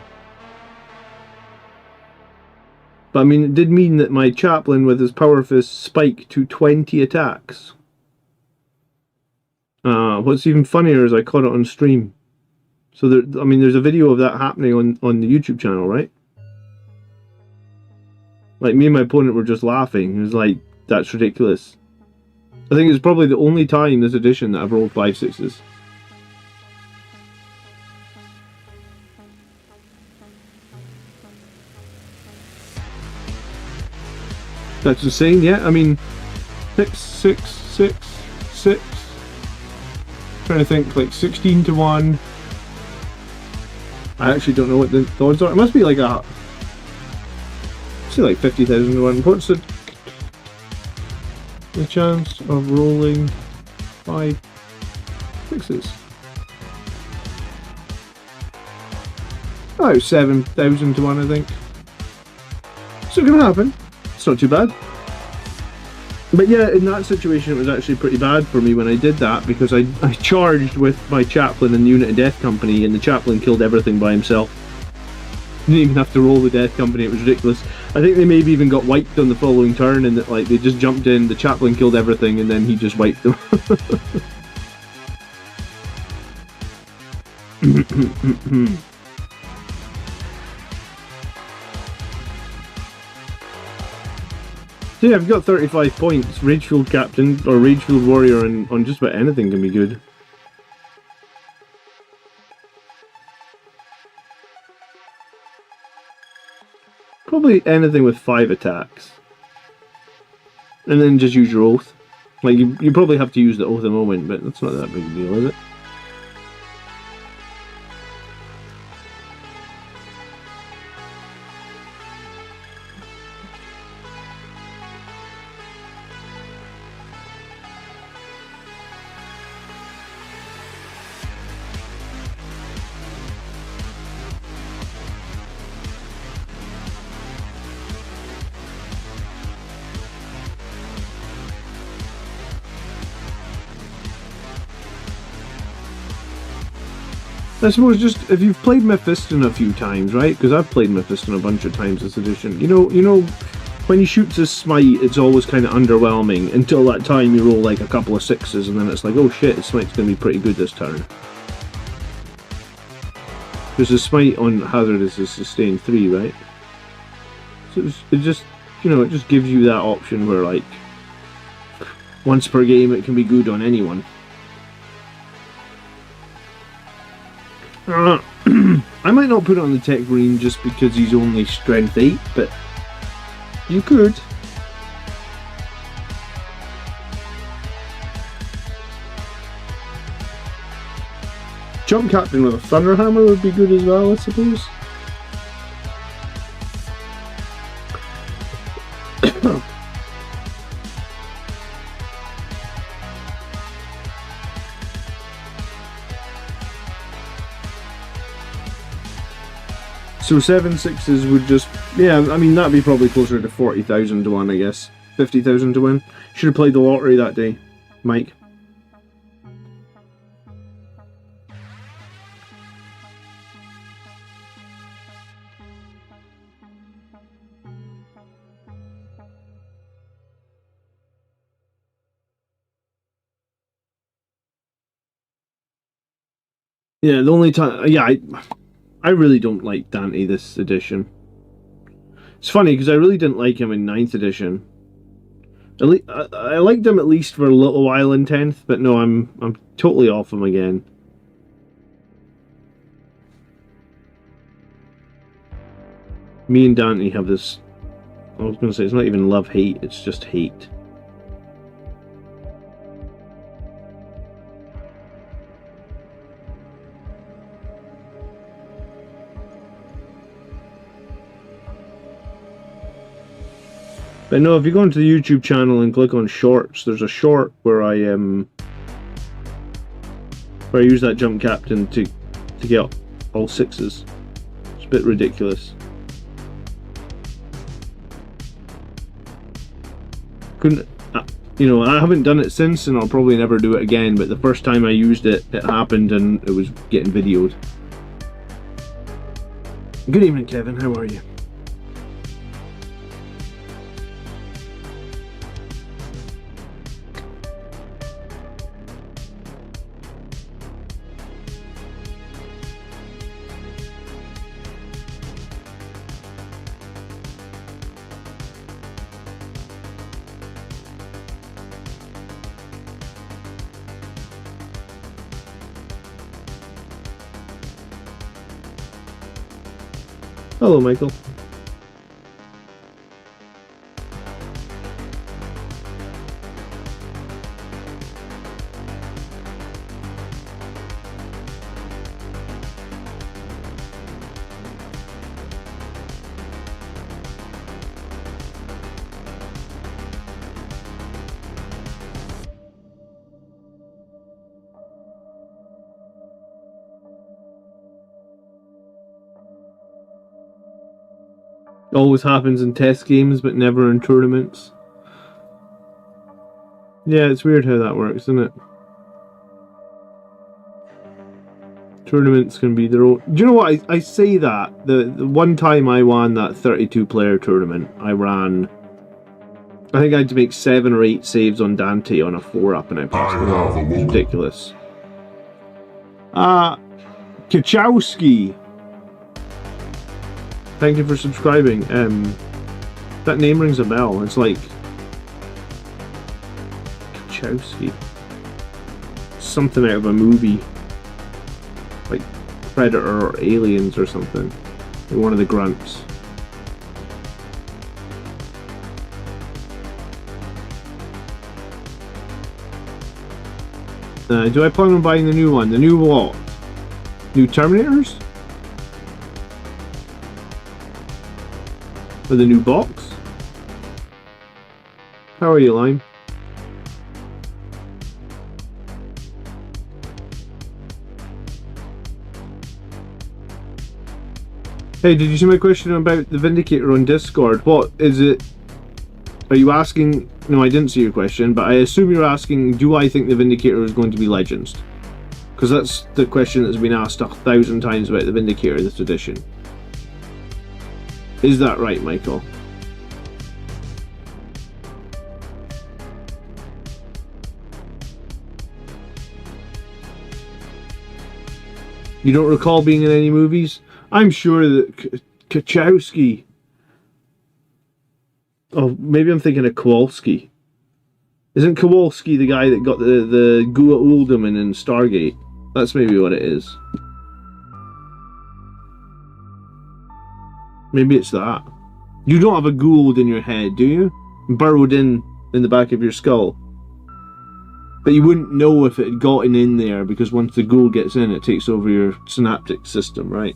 But I mean, it did mean that my chaplain with his Power Fist spiked to 20 attacks. What's even funnier is I caught it on stream. So there, I mean, there's a video of that happening on the YouTube channel, right? Like, me and my opponent were just laughing. It was like, that's ridiculous. I think it's probably the only time this edition that I've rolled 5 6s. That's insane, yeah. I mean, 6 6 6 6. Trying to think, like 16 to 1. I actually don't know what the odds are. It must be like a... say like 50,000 to 1. What's the chance of rolling 5 6s? Oh, 7,000 to 1, I think. So it can happen. It's not too bad. But yeah, in that situation it was actually pretty bad for me when I did that, because I charged with my chaplain and the Unit of Death Company, and the chaplain killed everything by himself. Didn't even have to roll the Death Company, it was ridiculous. I think they maybe even got wiped on the following turn, and that, like, they just jumped in, the chaplain killed everything, and then he just wiped them. So yeah, I've got 35 points. Ragefield Captain or Ragefield Warrior on just about anything can be good. Probably anything with 5 attacks. And then just use your oath. Like, you probably have to use the oath at the moment, but that's not that big a deal, is it? I suppose just if you've played Mephiston a few times, right? Because I've played Mephiston a bunch of times this edition. You know, when he shoots his smite, it's always kind of underwhelming until that time you roll like a couple of 6s, and then it's like, oh shit, his smite's going to be pretty good this turn. Because the smite on Hazardous is sustain 3, right? So it just, it just gives you that option where like once per game it can be good on anyone. I might not put it on the Tech Marine just because he's only strength 8, but you could. Jump Captain with a Thunderhammer would be good as well, I suppose. So 7 6s would just, yeah, I mean that'd be probably closer to 40,000 to 1, I guess. 50,000 to win. Should have played the lottery that day, Mike. Yeah, the only time, yeah, I really don't like Dante this edition. It's funny because I really didn't like him in 9th edition. I liked him at least for a little while in 10th, but no, I'm totally off him again. Me and Dante have this, I was going to say, it's not even love-hate, it's just hate. But no, if you go into the YouTube channel and click on shorts, there's a short where I use that Jump Captain to get all 6s. It's a bit ridiculous. Couldn't, I haven't done it since, and I'll probably never do it again. But the first time I used it, it happened, and it was getting videoed. Good evening, Kevin. How are you? Hello, Michael. Always happens in test games, but never in tournaments. Yeah, it's weird how that works, isn't it? Tournaments can be their own. Do you know what? I say that. The one time I won that 32-player tournament, I think I had to make 7 or 8 saves on Dante on a 4-up, and I passed them all. It was ridiculous. Kachowski. Thank you for subscribing. That name rings a bell. It's like Wachowski. Something out of a movie. Like Predator or Aliens or something. Like one of the grunts. Do I plan on buying the new one? The new what? New Terminators? Or the new box? How are you, Lime? Hey, did you see my question about the Vindicator on Discord? What is it? Are you asking? No, I didn't see your question, but I assume you're asking, do I think the Vindicator is going to be Legends? Because that's the question that's been asked 1,000 times about the Vindicator this edition. Is that right, Michael? You don't recall being in any movies? I'm sure that Wachowski... Oh, maybe I'm thinking of Kowalski. Isn't Kowalski the guy that got the Gua Uldaman in Stargate? That's maybe what it is. Maybe it's that. You don't have a Gould in your head, do you? Burrowed in the back of your skull. But you wouldn't know if it had gotten in there, because once the Gould gets in, it takes over your synaptic system, right?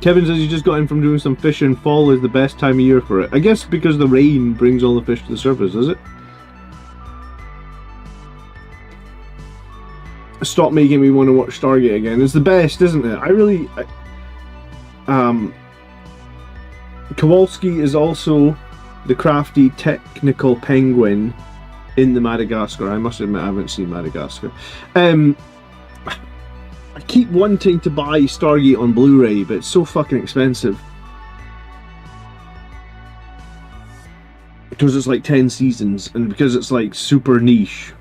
Kevin says he just got in from doing some fishing. Fall is the best time of year for it. I guess because the rain brings all the fish to the surface, is it? Stop making me want to watch Stargate again. It's the best, isn't it? Kowalski is also the crafty technical penguin in the Madagascar. I must admit I haven't seen Madagascar. I keep wanting to buy Stargate on Blu-ray, but it's so fucking expensive. Because it's like 10 seasons, and because it's like super niche,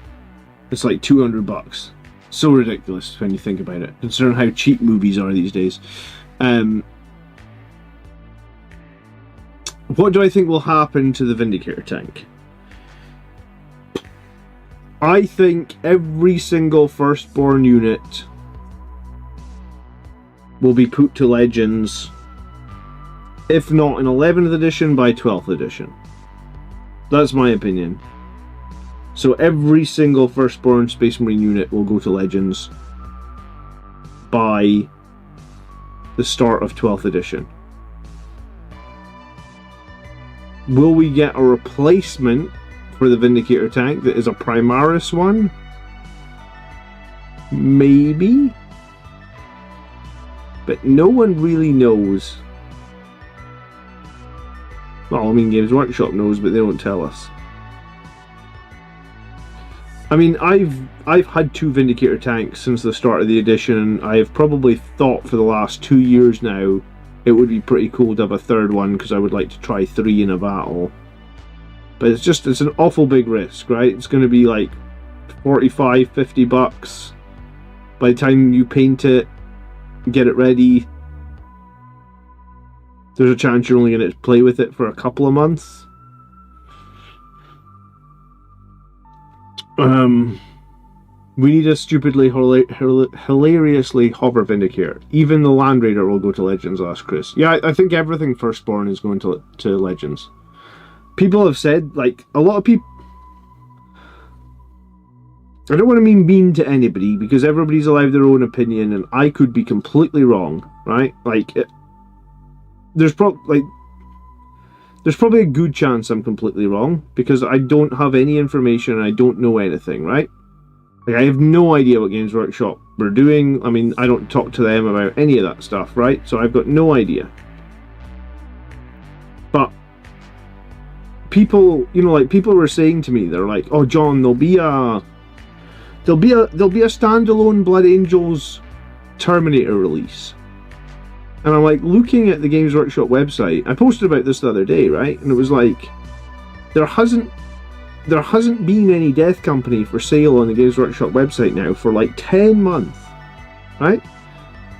it's like $200. So ridiculous when you think about it, considering how cheap movies are these days. What do I think will happen to the Vindicator tank? I think every single Firstborn unit will be put to Legends, if not in 11th edition, by 12th edition. That's my opinion. So every single Firstborn Space Marine unit will go to Legends by the start of 12th edition. Will we get a replacement for the Vindicator tank that is a Primaris one? Maybe. But no one really knows. Well, I mean, Games Workshop knows, but they don't tell us. I mean, I've had 2 Vindicator tanks since the start of the edition, and I've probably thought for the last 2 years now it would be pretty cool to have a 3rd one, because I would like to try 3 in a battle. But it's an awful big risk, right? It's going to be like $45-50 by the time you paint it, get it ready. There's a chance you're only going to play with it for a couple of months. We need a stupidly hilariously hover Vindicator. Even the Land Raider will go to Legends, asked Chris. Yeah, I think everything Firstborn is going to Legends. People have said, like, a lot of people... I don't want to be mean to anybody, because everybody's allowed their own opinion, and I could be completely wrong, right? Like, there's probably a good chance I'm completely wrong, because I don't have any information and I don't know anything, right? Like, I have no idea what Games Workshop are doing. I mean, I don't talk to them about any of that stuff, right? So I've got no idea. But people, you know, like, people were saying to me, they're like, "Oh, John, there'll be a standalone Blood Angels Terminator release." And I'm like, looking at the Games Workshop website, I posted about this the other day, right? And it was like, there hasn't been any Death Company for sale on the Games Workshop website now for like 10 months, right?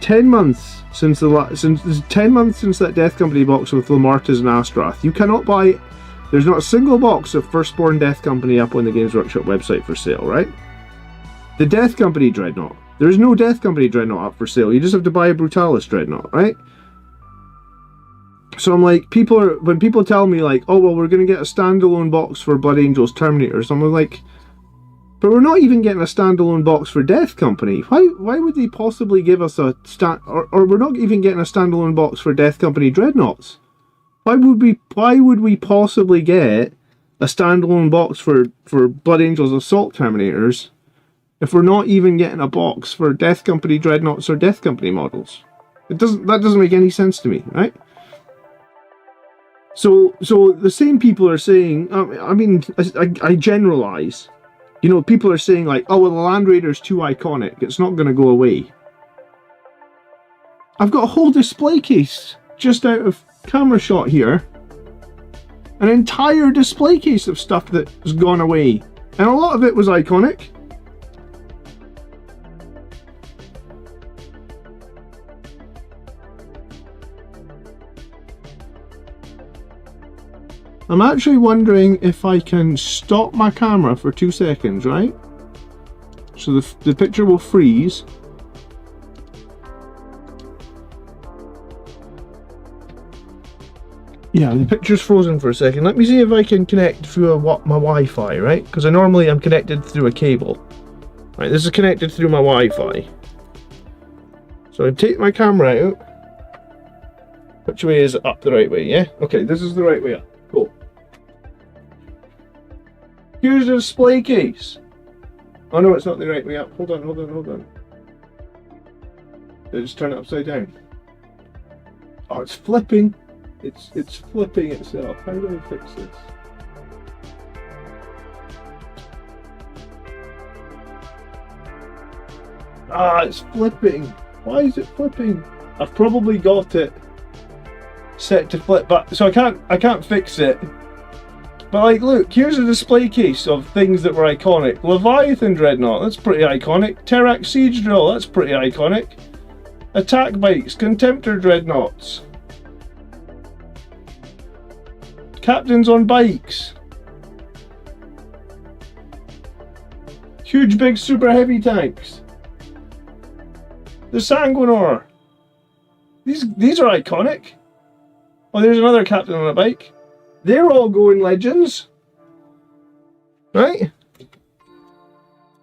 10 months since since 10 months since that Death Company box with Lamartas and Astrath. You cannot buy. There's not a single box of Firstborn Death Company up on the Games Workshop website for sale, right? The Death Company Dreadnought. There's no Death Company Dreadnought up for sale. You just have to buy a Brutalis Dreadnought, right? So I'm like, when people tell me like, oh well, we're going to get a standalone box for Blood Angels Terminators, I'm like, but we're not even getting a standalone box for Death Company. Why would they possibly give us a or we're not even getting a standalone box for Death Company Dreadnoughts? Why would we possibly get a standalone box for Blood Angels Assault Terminators if we're not even getting a box for Death Company Dreadnoughts or Death Company models? That doesn't make any sense to me, right? So the same people are saying, I mean, I generalize. You know, people are saying like, oh well, the Land Raider's too iconic, it's not going to go away. I've got a whole display case just out of camera shot here. An entire display case of stuff that has gone away. And a lot of it was iconic. I'm actually wondering if I can stop my camera for 2 seconds, right? So the picture will freeze. Yeah, the picture's frozen for a second. Let me see if I can connect through my Wi-Fi, right? Because normally I'm connected through a cable. Right, this is connected through my Wi-Fi. So I take my camera out. Which way is it up? The right way, yeah? Okay, this is the right way up. Cool. Here's the display case. Oh no, it's not the right way up. Hold on. Did I just turn it upside down? Oh, it's flipping. It's flipping itself. How do I fix this? Ah, it's flipping. Why is it flipping? I've probably got it set to flip back, so I can't fix it. But like, look, here's a display case of things that were iconic. Leviathan Dreadnought, that's pretty iconic. Terrax Siege Drill, that's pretty iconic. Attack Bikes, Contemptor Dreadnoughts. Captains on Bikes. Huge big super heavy tanks. The Sanguinor. These are iconic. Oh, there's another captain on a bike. They're all going Legends. Right?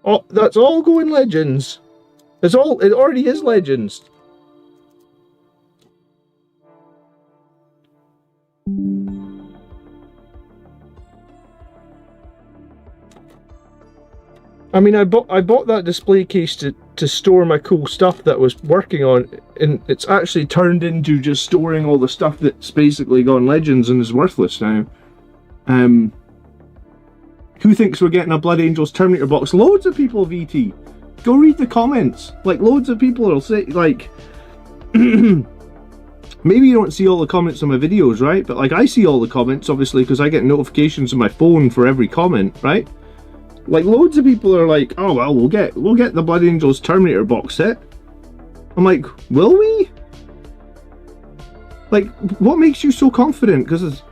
Oh, that's all going Legends. It already is Legends. I mean, I bought that display case to store my cool stuff that I was working on, and it's actually turned into just storing all the stuff that's basically gone Legends and is worthless now. Who thinks we're getting a Blood Angels Terminator box? Loads of people, VT. Go read the comments. Like, loads of people will say, like, maybe you don't see all the comments on my videos, right? But like, I see all the comments, obviously, because I get notifications on my phone for every comment, right? Like, loads of people are like, oh well, we'll get the Blood Angels Terminator box set. I'm like, will we? Like, what makes you so confident? Because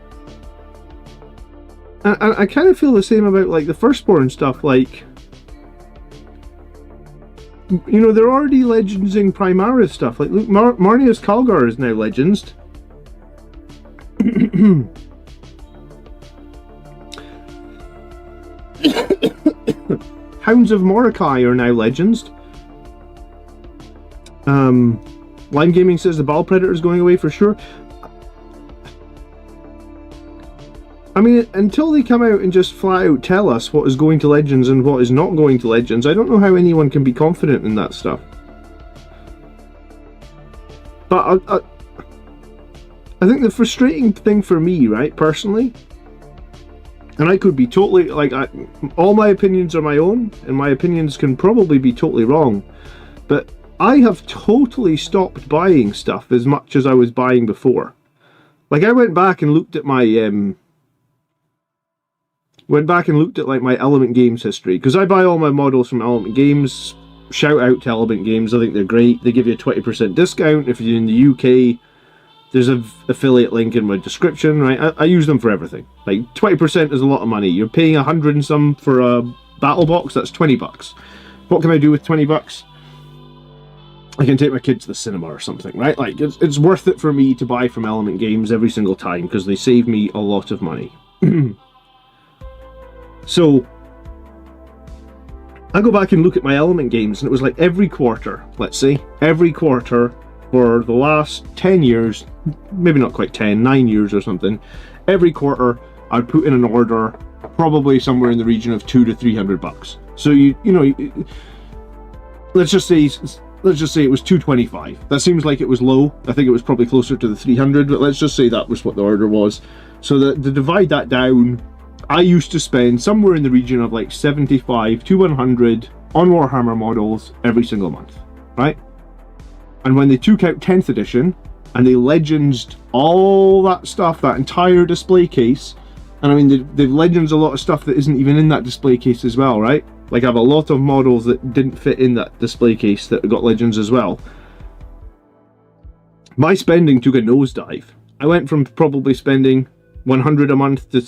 I kind of feel the same about like the Firstborn stuff. Like, you know, they're already Legends-ing Primaris stuff. Like, look, Marnius Calgar is now Legends. Hounds of Mordecai are now Legends. Lime Gaming says the Ball Predator is going away for sure. I mean, until they come out and just flat out tell us what is going to Legends and what is not going to Legends, I don't know how anyone can be confident in that stuff. But I think the frustrating thing for me, right, personally, and I could be totally, like, all my opinions are my own, and my opinions can probably be totally wrong, but I have totally stopped buying stuff as much as I was buying before. Like, I went back and looked at my, like, my Element Games history, because I buy all my models from Element Games shout out to Element Games. I think they're great. They give you a 20% discount if you're in the UK. There's an affiliate link in my description, right? I use them for everything. Like, 20% is a lot of money. You're paying 100 and some for a battle box, that's 20 bucks. What can I do with 20 bucks? I can take my kids to the cinema or something, right? Like, it's worth it for me to buy from Element Games every single time because they save me a lot of money. So, I go back and look at my Element Games, and it was like every quarter, let's say, every quarter for the last 10 years, maybe not quite 10, 9 years or something, every quarter I'd put in an order, probably somewhere in the region of $200 to $300. So you know, let's just say it was 225. That seems like it was low. I think it was probably closer to the 300, but let's just say that was what the order was. So to divide that down, I used to spend somewhere in the region of like 75 to 100 on Warhammer models every single month, right? And when they took out 10th edition and they legendsed all that stuff, that entire display case, and I mean they've legendsed a lot of stuff that isn't even in that display case as well, right? Like I have a lot of models that didn't fit in that display case that got legends as well. My spending took a nosedive. I went from probably spending 100 a month to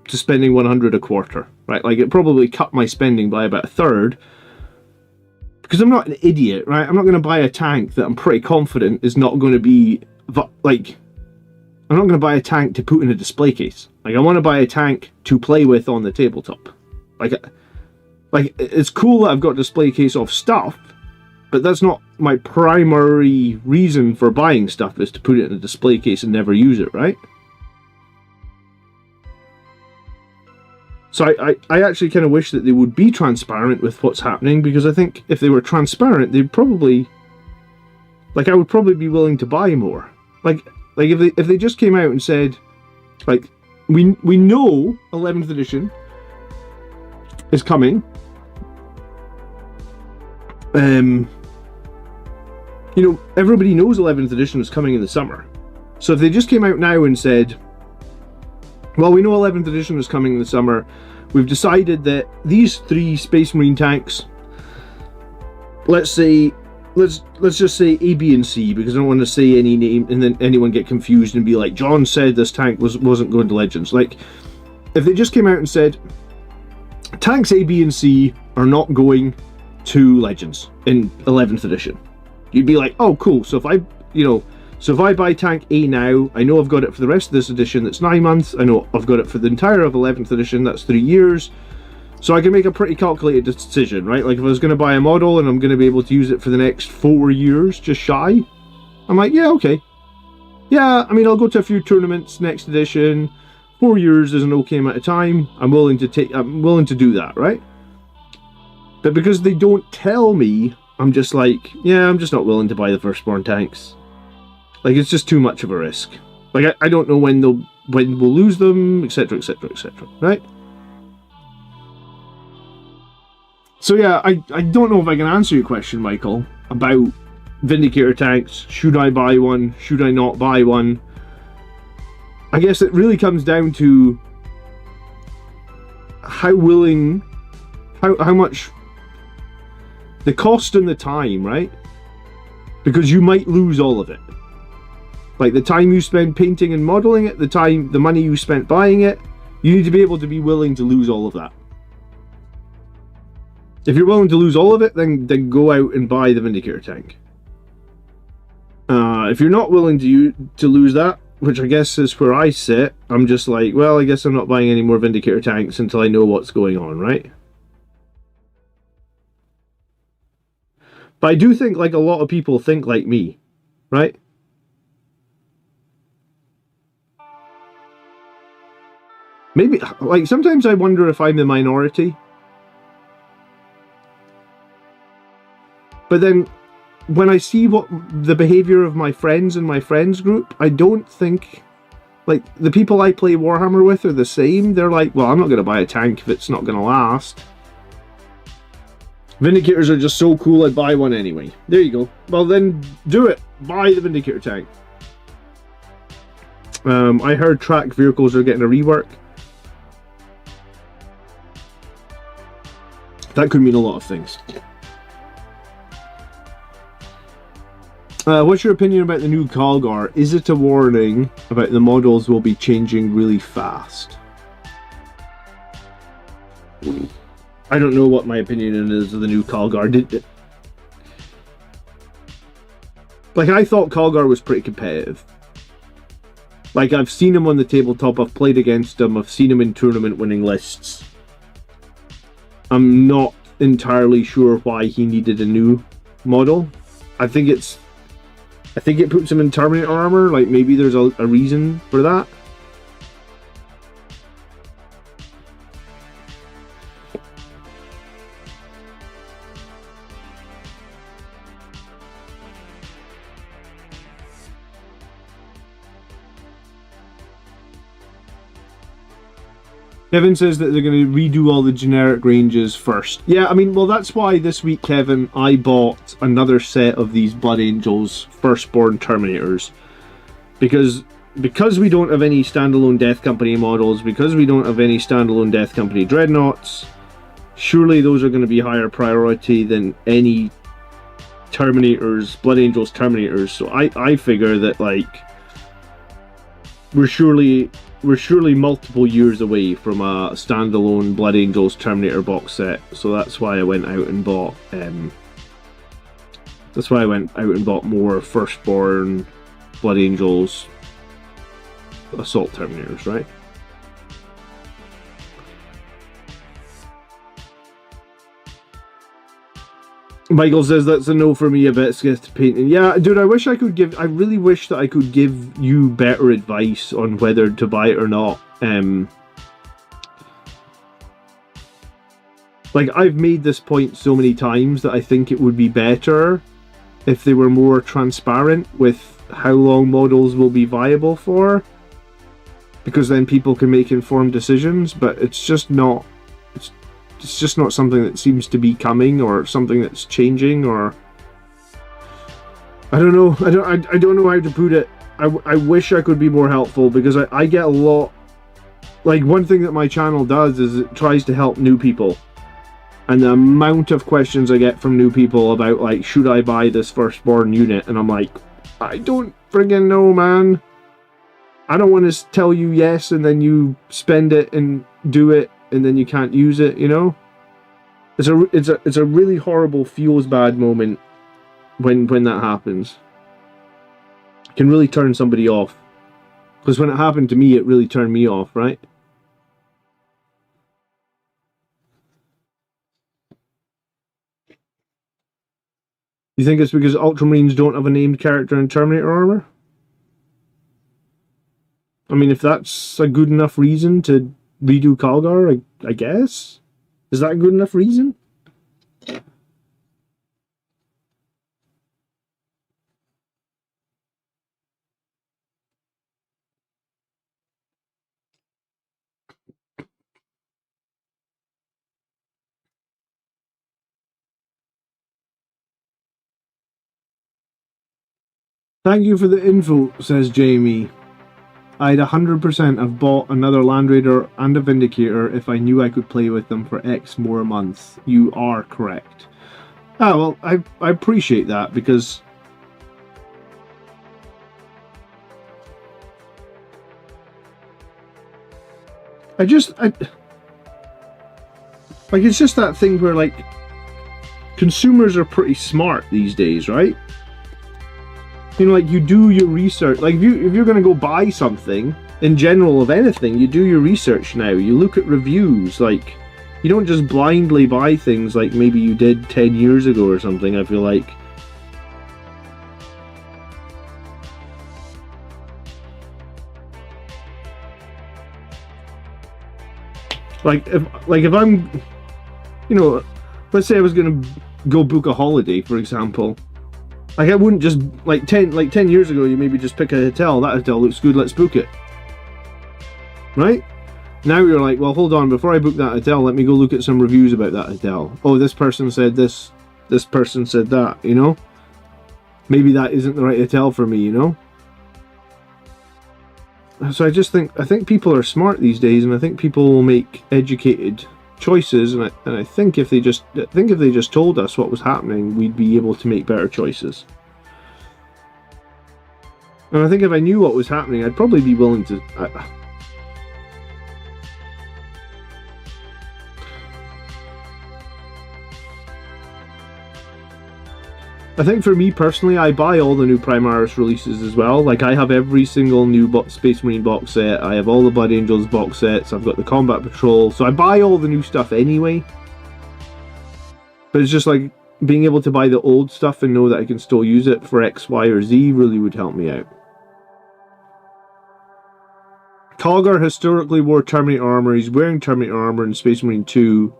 spending 100 a quarter, right? Like it probably cut my spending by about a third. Because I'm not an idiot, right? I'm not going to buy a tank that I'm pretty confident is not going to be, like, I'm not going to buy a tank to put in a display case. Like, I want to buy a tank to play with on the tabletop. Like, it's cool that I've got a display case of stuff, but that's not my primary reason for buying stuff, is to put it in a display case and never use it, right? So I actually kind of wish that they would be transparent with what's happening, because I think if they were transparent, they'd probably, like, I would probably be willing to buy more. Like if they just came out and said, like, we know 11th edition is coming. You know, everybody knows 11th edition is coming in the summer. So if they just came out now and said, well, we know 11th edition is coming in the summer. We've decided that these 3 Space Marine tanks, let's just say A, B, and C, because I don't want to say any name and then anyone get confused and be like, John said this tank wasn't going to Legends. Like, if they just came out and said, tanks A, B, and C are not going to Legends in 11th edition, you'd be like, oh, cool. So if I buy tank A now, I know I've got it for the rest of this edition, that's 9 months. I know I've got it for the entire of 11th edition, that's 3 years. So I can make a pretty calculated decision, right? Like if I was going to buy a model and I'm going to be able to use it for the next 4 years, just shy, I'm like, yeah, okay. Yeah, I mean, I'll go to a few tournaments next edition. 4 years is an okay amount of time. I'm willing to do that, right? But because they don't tell me, I'm just like, yeah, I'm just not willing to buy the Firstborn tanks. Like, it's just too much of a risk. Like, I don't know when we'll lose them, etc, etc, etc, right? So yeah, I don't know if I can answer your question, Michael, about Vindicator tanks. Should I buy one? Should I not buy one? I guess it really comes down to how much the cost and the time, right? Because you might lose all of it. Like the time you spend painting and modeling it, the money you spent buying it, you need to be able to be willing to lose all of that. If you're willing to lose all of it, then go out and buy the Vindicator tank. If you're not willing to lose that, which I guess is where I sit, I'm just like, well, I guess I'm not buying any more Vindicator tanks until I know what's going on, right? But I do think like a lot of people think like me, right? Maybe, like, sometimes I wonder if I'm the minority. But then, when I see what the behavior of my friends in my friends group, I don't think, like, the people I play Warhammer with are the same. They're like, well, I'm not going to buy a tank if it's not going to last. Vindicators are just so cool, I'd buy one anyway. There you go. Well, then, do it. Buy the Vindicator tank. I heard track vehicles are getting a rework. That could mean a lot of things. What's your opinion about the new Calgar? Is it a warning about the models will be changing really fast? I don't know what my opinion is of the new Calgar. Like, I thought Calgar was pretty competitive. Like, I've seen him on the tabletop, I've played against him, I've seen him in tournament winning lists. I'm not entirely sure why he needed a new model. I think it puts him in Terminator armor, like maybe there's a reason for that. Kevin says that they're going to redo all the generic ranges first. Yeah, I mean, well, that's why this week, Kevin, I bought another set of these Blood Angels Firstborn Terminators. Because we don't have any standalone Death Company models, because we don't have any standalone Death Company Dreadnoughts, surely those are going to be higher priority than any Terminators, Blood Angels Terminators. So I figure that, like, we're surely multiple years away from a standalone Blood Angels Terminator box set, so that's why I went out and bought more Firstborn Blood Angels Assault Terminators, right? Michael says that's a no for me. I bet it's get to painting. Yeah, dude, I really wish that I could give you better advice on whether to buy it or not. Like, I've made this point so many times that I think it would be better if they were more transparent with how long models will be viable for, because then people can make informed decisions. But it's just not. It's just not something that seems to be coming, or something that's changing, or I don't know. I don't know how to put it. I wish I could be more helpful, because I get a lot. Like, one thing that my channel does is it tries to help new people, and the amount of questions I get from new people about, like, should I buy this Firstborn unit, and I'm like, I don't friggin' know, man. I don't want to tell you yes and then you spend it and do it and then you can't use it, you know? It's a really horrible feels bad moment when that happens. It can really turn somebody off. Because when it happened to me, it really turned me off, right? You think it's because Ultramarines don't have a named character in Terminator armor? I mean, if that's a good enough reason to redo Calgar, I guess? Is that a good enough reason? Thank you for the info, says Jamie. I'd 100% have bought another Land Raider and a Vindicator if I knew I could play with them for X more a month. You are correct. Ah, well, I appreciate that, because like, it's just that thing where, like, consumers are pretty smart these days, right? You know, like, you do your research. Like, if you're going to go buy something, in general, of anything, you do your research now. You look at reviews. Like, you don't just blindly buy things like maybe you did 10 years ago or something, I feel like. Like, if I'm, you know, let's say I was going to go book a holiday, for example. Like, I wouldn't just, like 10 years ago, you maybe just pick a hotel. That hotel looks good, let's book it. Right? Now you're like, well, hold on, before I book that hotel, let me go look at some reviews about that hotel. Oh, this person said this person said that, you know? Maybe that isn't the right hotel for me, you know? So I think people are smart these days, and I think people will make educated choices, and I think if they just told us what was happening, we'd be able to make better choices. And I think if I knew what was happening, I'd probably be willing to... I think for me personally, I buy all the new Primaris releases as well. Like, I have every single new Space Marine box set. I have all the Blood Angels box sets. I've got the Combat Patrol. So I buy all the new stuff anyway. But it's just like, being able to buy the old stuff and know that I can still use it for X, Y, or Z really would help me out. Calgar historically wore Terminator armor. He's wearing Terminator armor in Space Marine 2.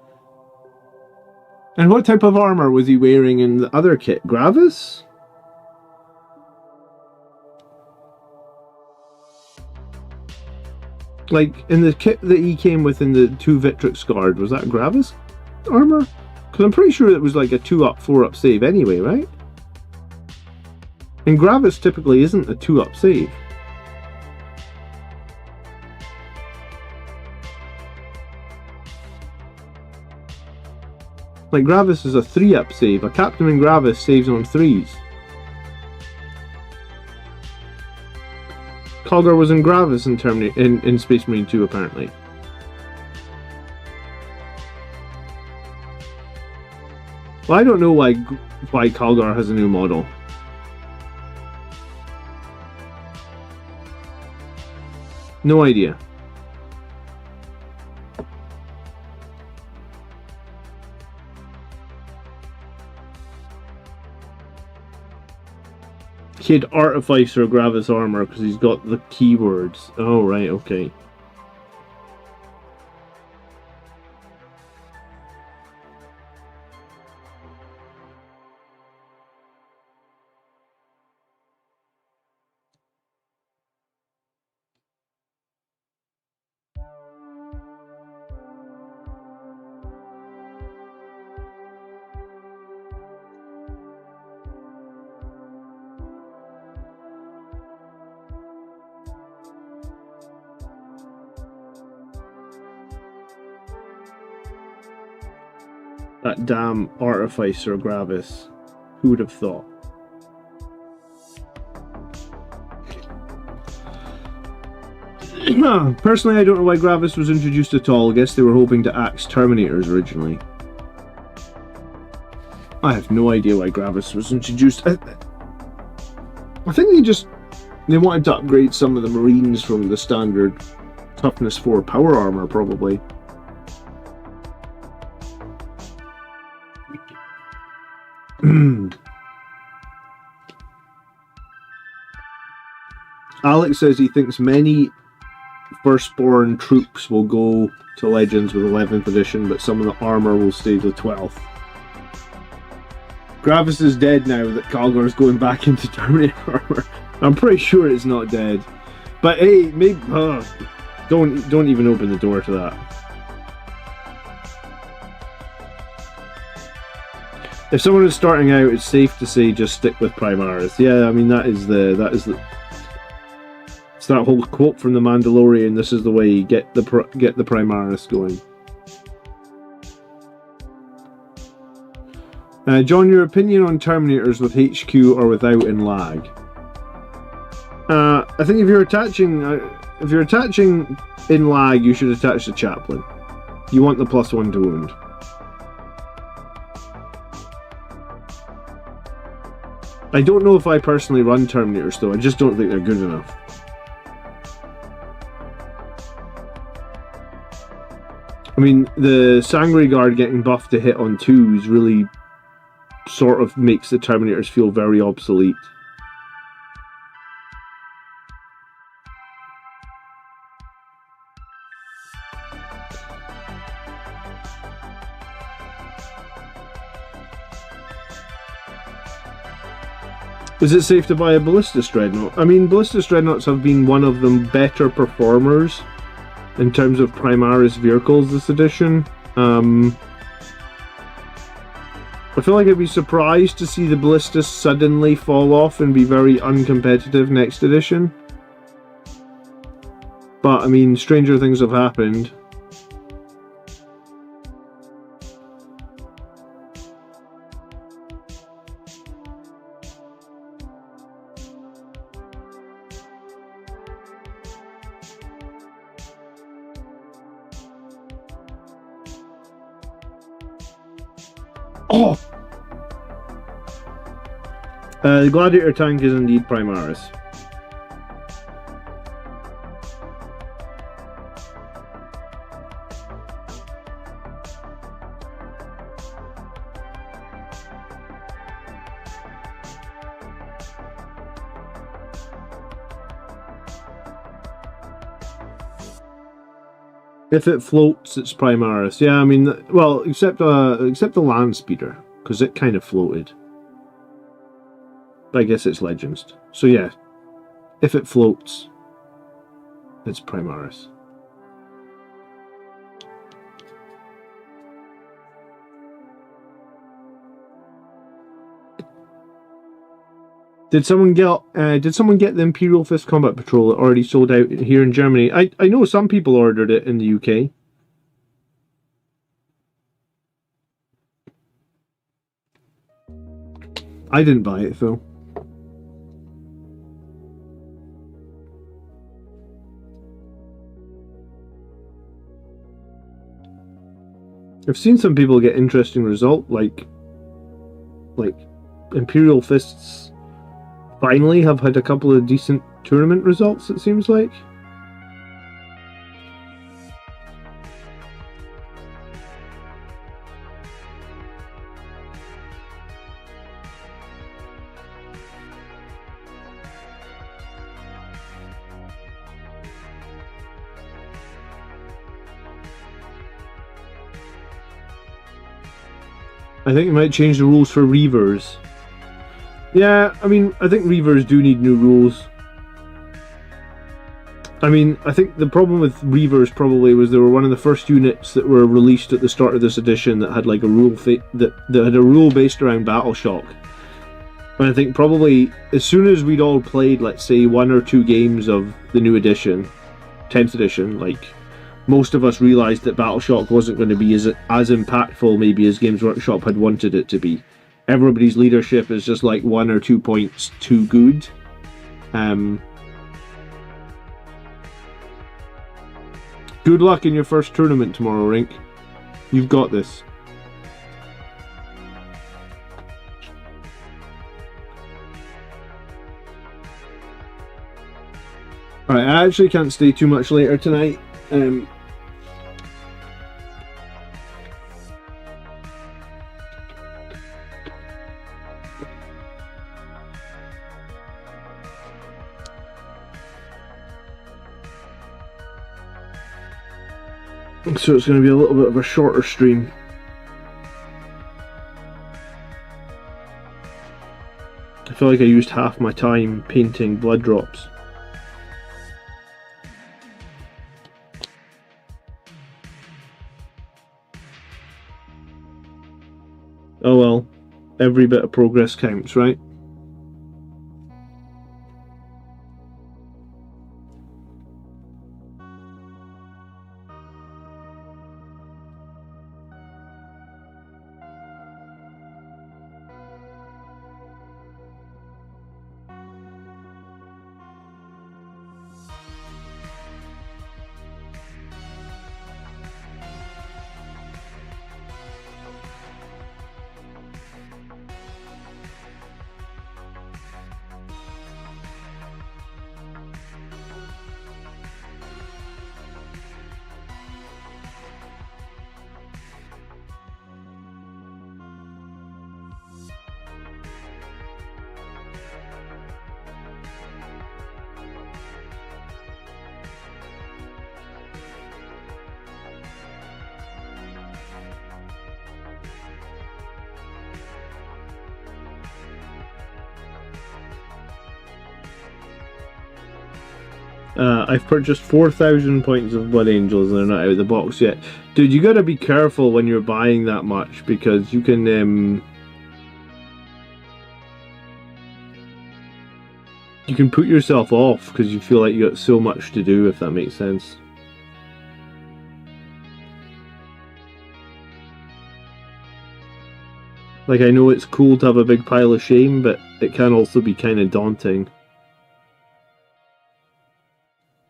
And what type of armor was he wearing in the other kit? Gravis? Like, in the kit that he came with in the 2 Victrix Guard, was that Gravis armor? Because I'm pretty sure it was like a 2-up, 4-up save anyway, right? And Gravis typically isn't a 2-up save. Like, Gravis is a 3-up save. A Captain in Gravis saves on 3s. Calgar was in Gravis in Space Marine 2, apparently. Well, I don't know why Calgar has a new model. No idea. He had Artificer Gravis armor because he's got the keywords. Oh, right, okay. That damn Artificer Gravis. Who would have thought? Personally, I don't know why Gravis was introduced at all. I guess they were hoping to axe Terminators originally. I have no idea why Gravis was introduced. I think they wanted to upgrade some of the Marines from the standard Toughness 4 power armor, probably. Alex says he thinks many Firstborn troops will go to Legends with 11th edition, but some of the armor will stay to 12th. Gravis is dead now that Calgar is going back into Terminator armor. I'm pretty sure it's not dead. But hey, maybe don't even open the door to that. If someone is starting out, it's safe to say just stick with Primaris. Yeah, I mean that is the it's that whole quote from the Mandalorian. This is the way you get the Primaris going. John, your opinion on Terminators with HQ or without in lag? I think if you're attaching in lag, you should attach the Chaplain. You want the +1 to wound. I don't know if I personally run Terminators though, I just don't think they're good enough. I mean, the Sangre Guard getting buffed to hit on 2s really sort of makes the Terminators feel very obsolete. Is it safe to buy a Ballistus Dreadnought? I mean, Ballistus Dreadnoughts have been one of the better performers in terms of Primaris vehicles this edition. I feel like I'd be surprised to see the Ballistus suddenly fall off and be very uncompetitive next edition. But, I mean, stranger things have happened. Oh! The Gladiator tank is indeed Primaris. If it floats, it's Primaris. Yeah, I mean, well, except the land speeder, because it kind of floated. But I guess it's Legends. So yeah, if it floats, it's Primaris. Did someone get the Imperial Fist Combat Patrol that already sold out here in Germany? I know some people ordered it in the UK. I didn't buy it, Phil. I've seen some people get interesting result, like Imperial Fists finally have had a couple of decent tournament results, it seems like. I think it might change the rules for Reavers. Yeah, I mean, I think Reavers do need new rules. I mean, I think the problem with Reavers probably was they were one of the first units that were released at the start of this edition that had like a rule that had a rule based around Battle Shock. And I think probably as soon as we'd all played, let's say, 1 or 2 games of the new edition, 10th edition, like, most of us realised that Battle Shock wasn't going to be as impactful maybe as Games Workshop had wanted it to be. Everybody's leadership is just like 1 or 2 points too good. Good luck in your first tournament tomorrow, Rink. You've got this. Alright, I actually can't stay too much later tonight. So it's going to be a little bit of a shorter stream. I feel like I used half my time painting blood drops. Oh well, every bit of progress counts, right? I've purchased 4,000 points of Blood Angels and they're not out of the box yet. Dude, you gotta be careful when you're buying that much because you can put yourself off because you feel like you got so much to do, if that makes sense. Like, I know it's cool to have a big pile of shame, but it can also be kind of daunting.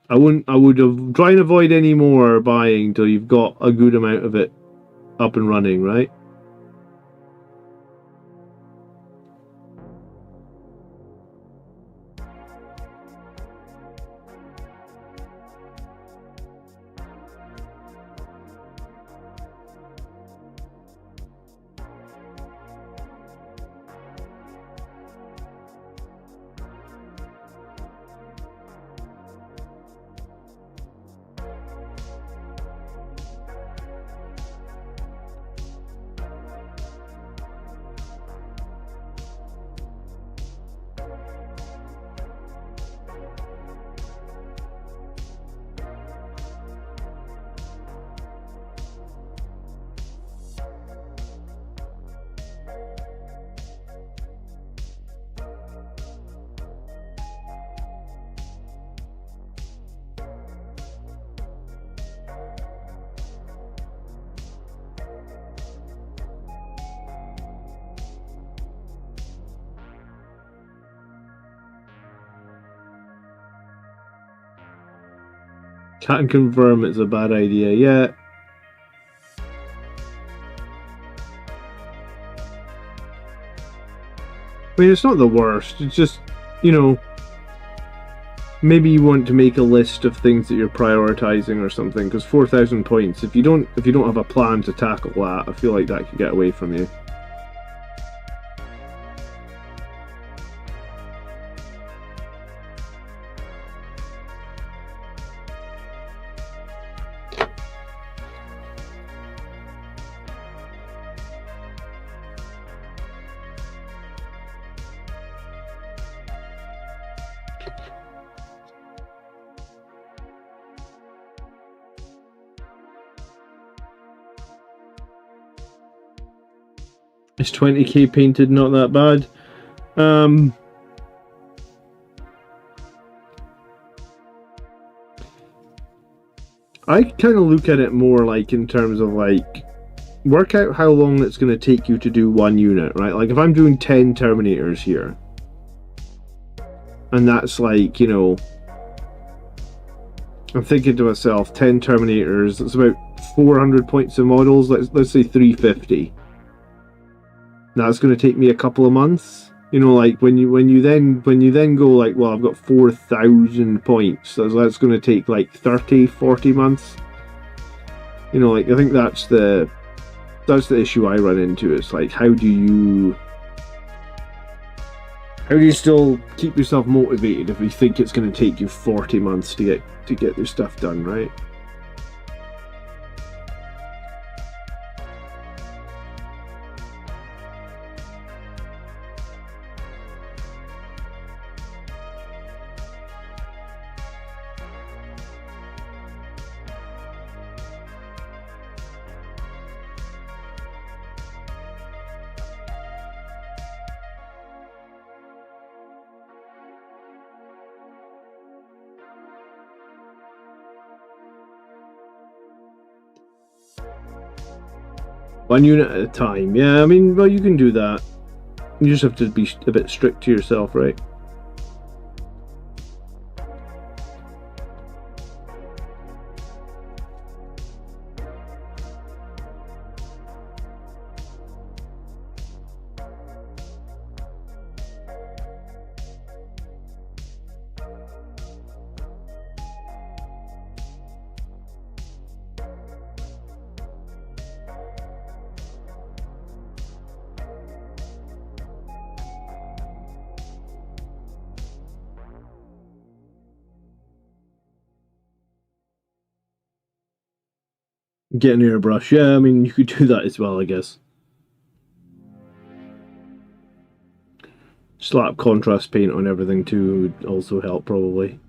I would have try and avoid any more buying till you've got a good amount of it up and running, right? Can't confirm it's a bad idea yet. I mean, it's not the worst. It's just, you know, maybe you want to make a list of things that you're prioritizing or something. Because 4,000 points, if you don't have a plan to tackle that, I feel like that could get away from you. Is 20k painted not that bad? I kind of look at it more like in terms of like, work out how long it's going to take you to do one unit, right? Like if I'm doing 10 Terminators here, and that's like, you know, I'm thinking to myself, 10 Terminators, that's about 400 points of models, let's say 350. That's going to take me a couple of months. You know, like when you then go like, well, I've got 4,000 points, so that's going to take like 30, 40 months. You know, like I think that's the issue I run into. It's like, how do you still keep yourself motivated if you think it's going to take you 40 months to get your stuff done, right? One unit at a time. Yeah, I mean, well, you can do that. You just have to be a bit strict to yourself, right? Get an airbrush. Yeah, I mean, you could do that as well, I guess. Slap contrast paint on everything too would also help, probably.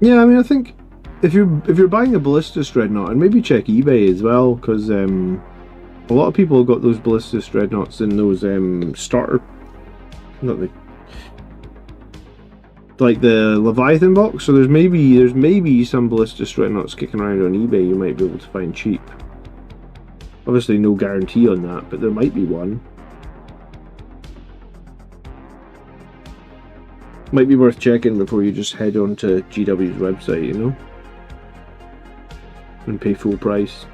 Yeah, I mean, I think if you're buying a Ballistus Dreadnought, and maybe check eBay as well, because a lot of people have got those Ballistus Dreadnoughts in those starter, not the, like the Leviathan box. So there's maybe some Ballistus Dreadnoughts kicking around on eBay you might be able to find cheap. Obviously, no guarantee on that, but there might be one. Might be worth checking before you just head on to GW's website, you know? And pay full price.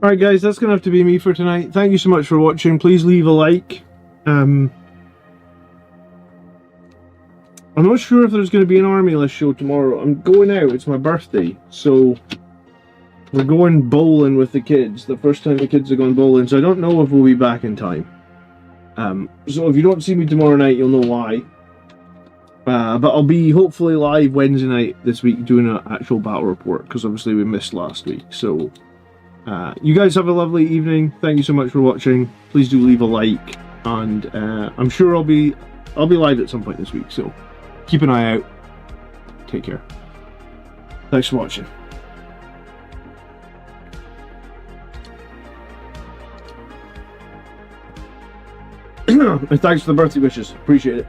Alright guys, that's going to have to be me for tonight. Thank you so much for watching. Please leave a like. I'm not sure if there's going to be an army list show tomorrow. I'm going out. It's my birthday. So we're going bowling with the kids. The first time the kids are going bowling. So I don't know if we'll be back in time. So if you don't see me tomorrow night, you'll know why. But I'll be hopefully live Wednesday night this week doing an actual battle report. Because obviously we missed last week. So you guys have a lovely evening. Thank you so much for watching. Please do leave a like. And I'm sure I'll be live at some point this week. So keep an eye out. Take care. Thanks for watching. And thanks for the birthday wishes. Appreciate it.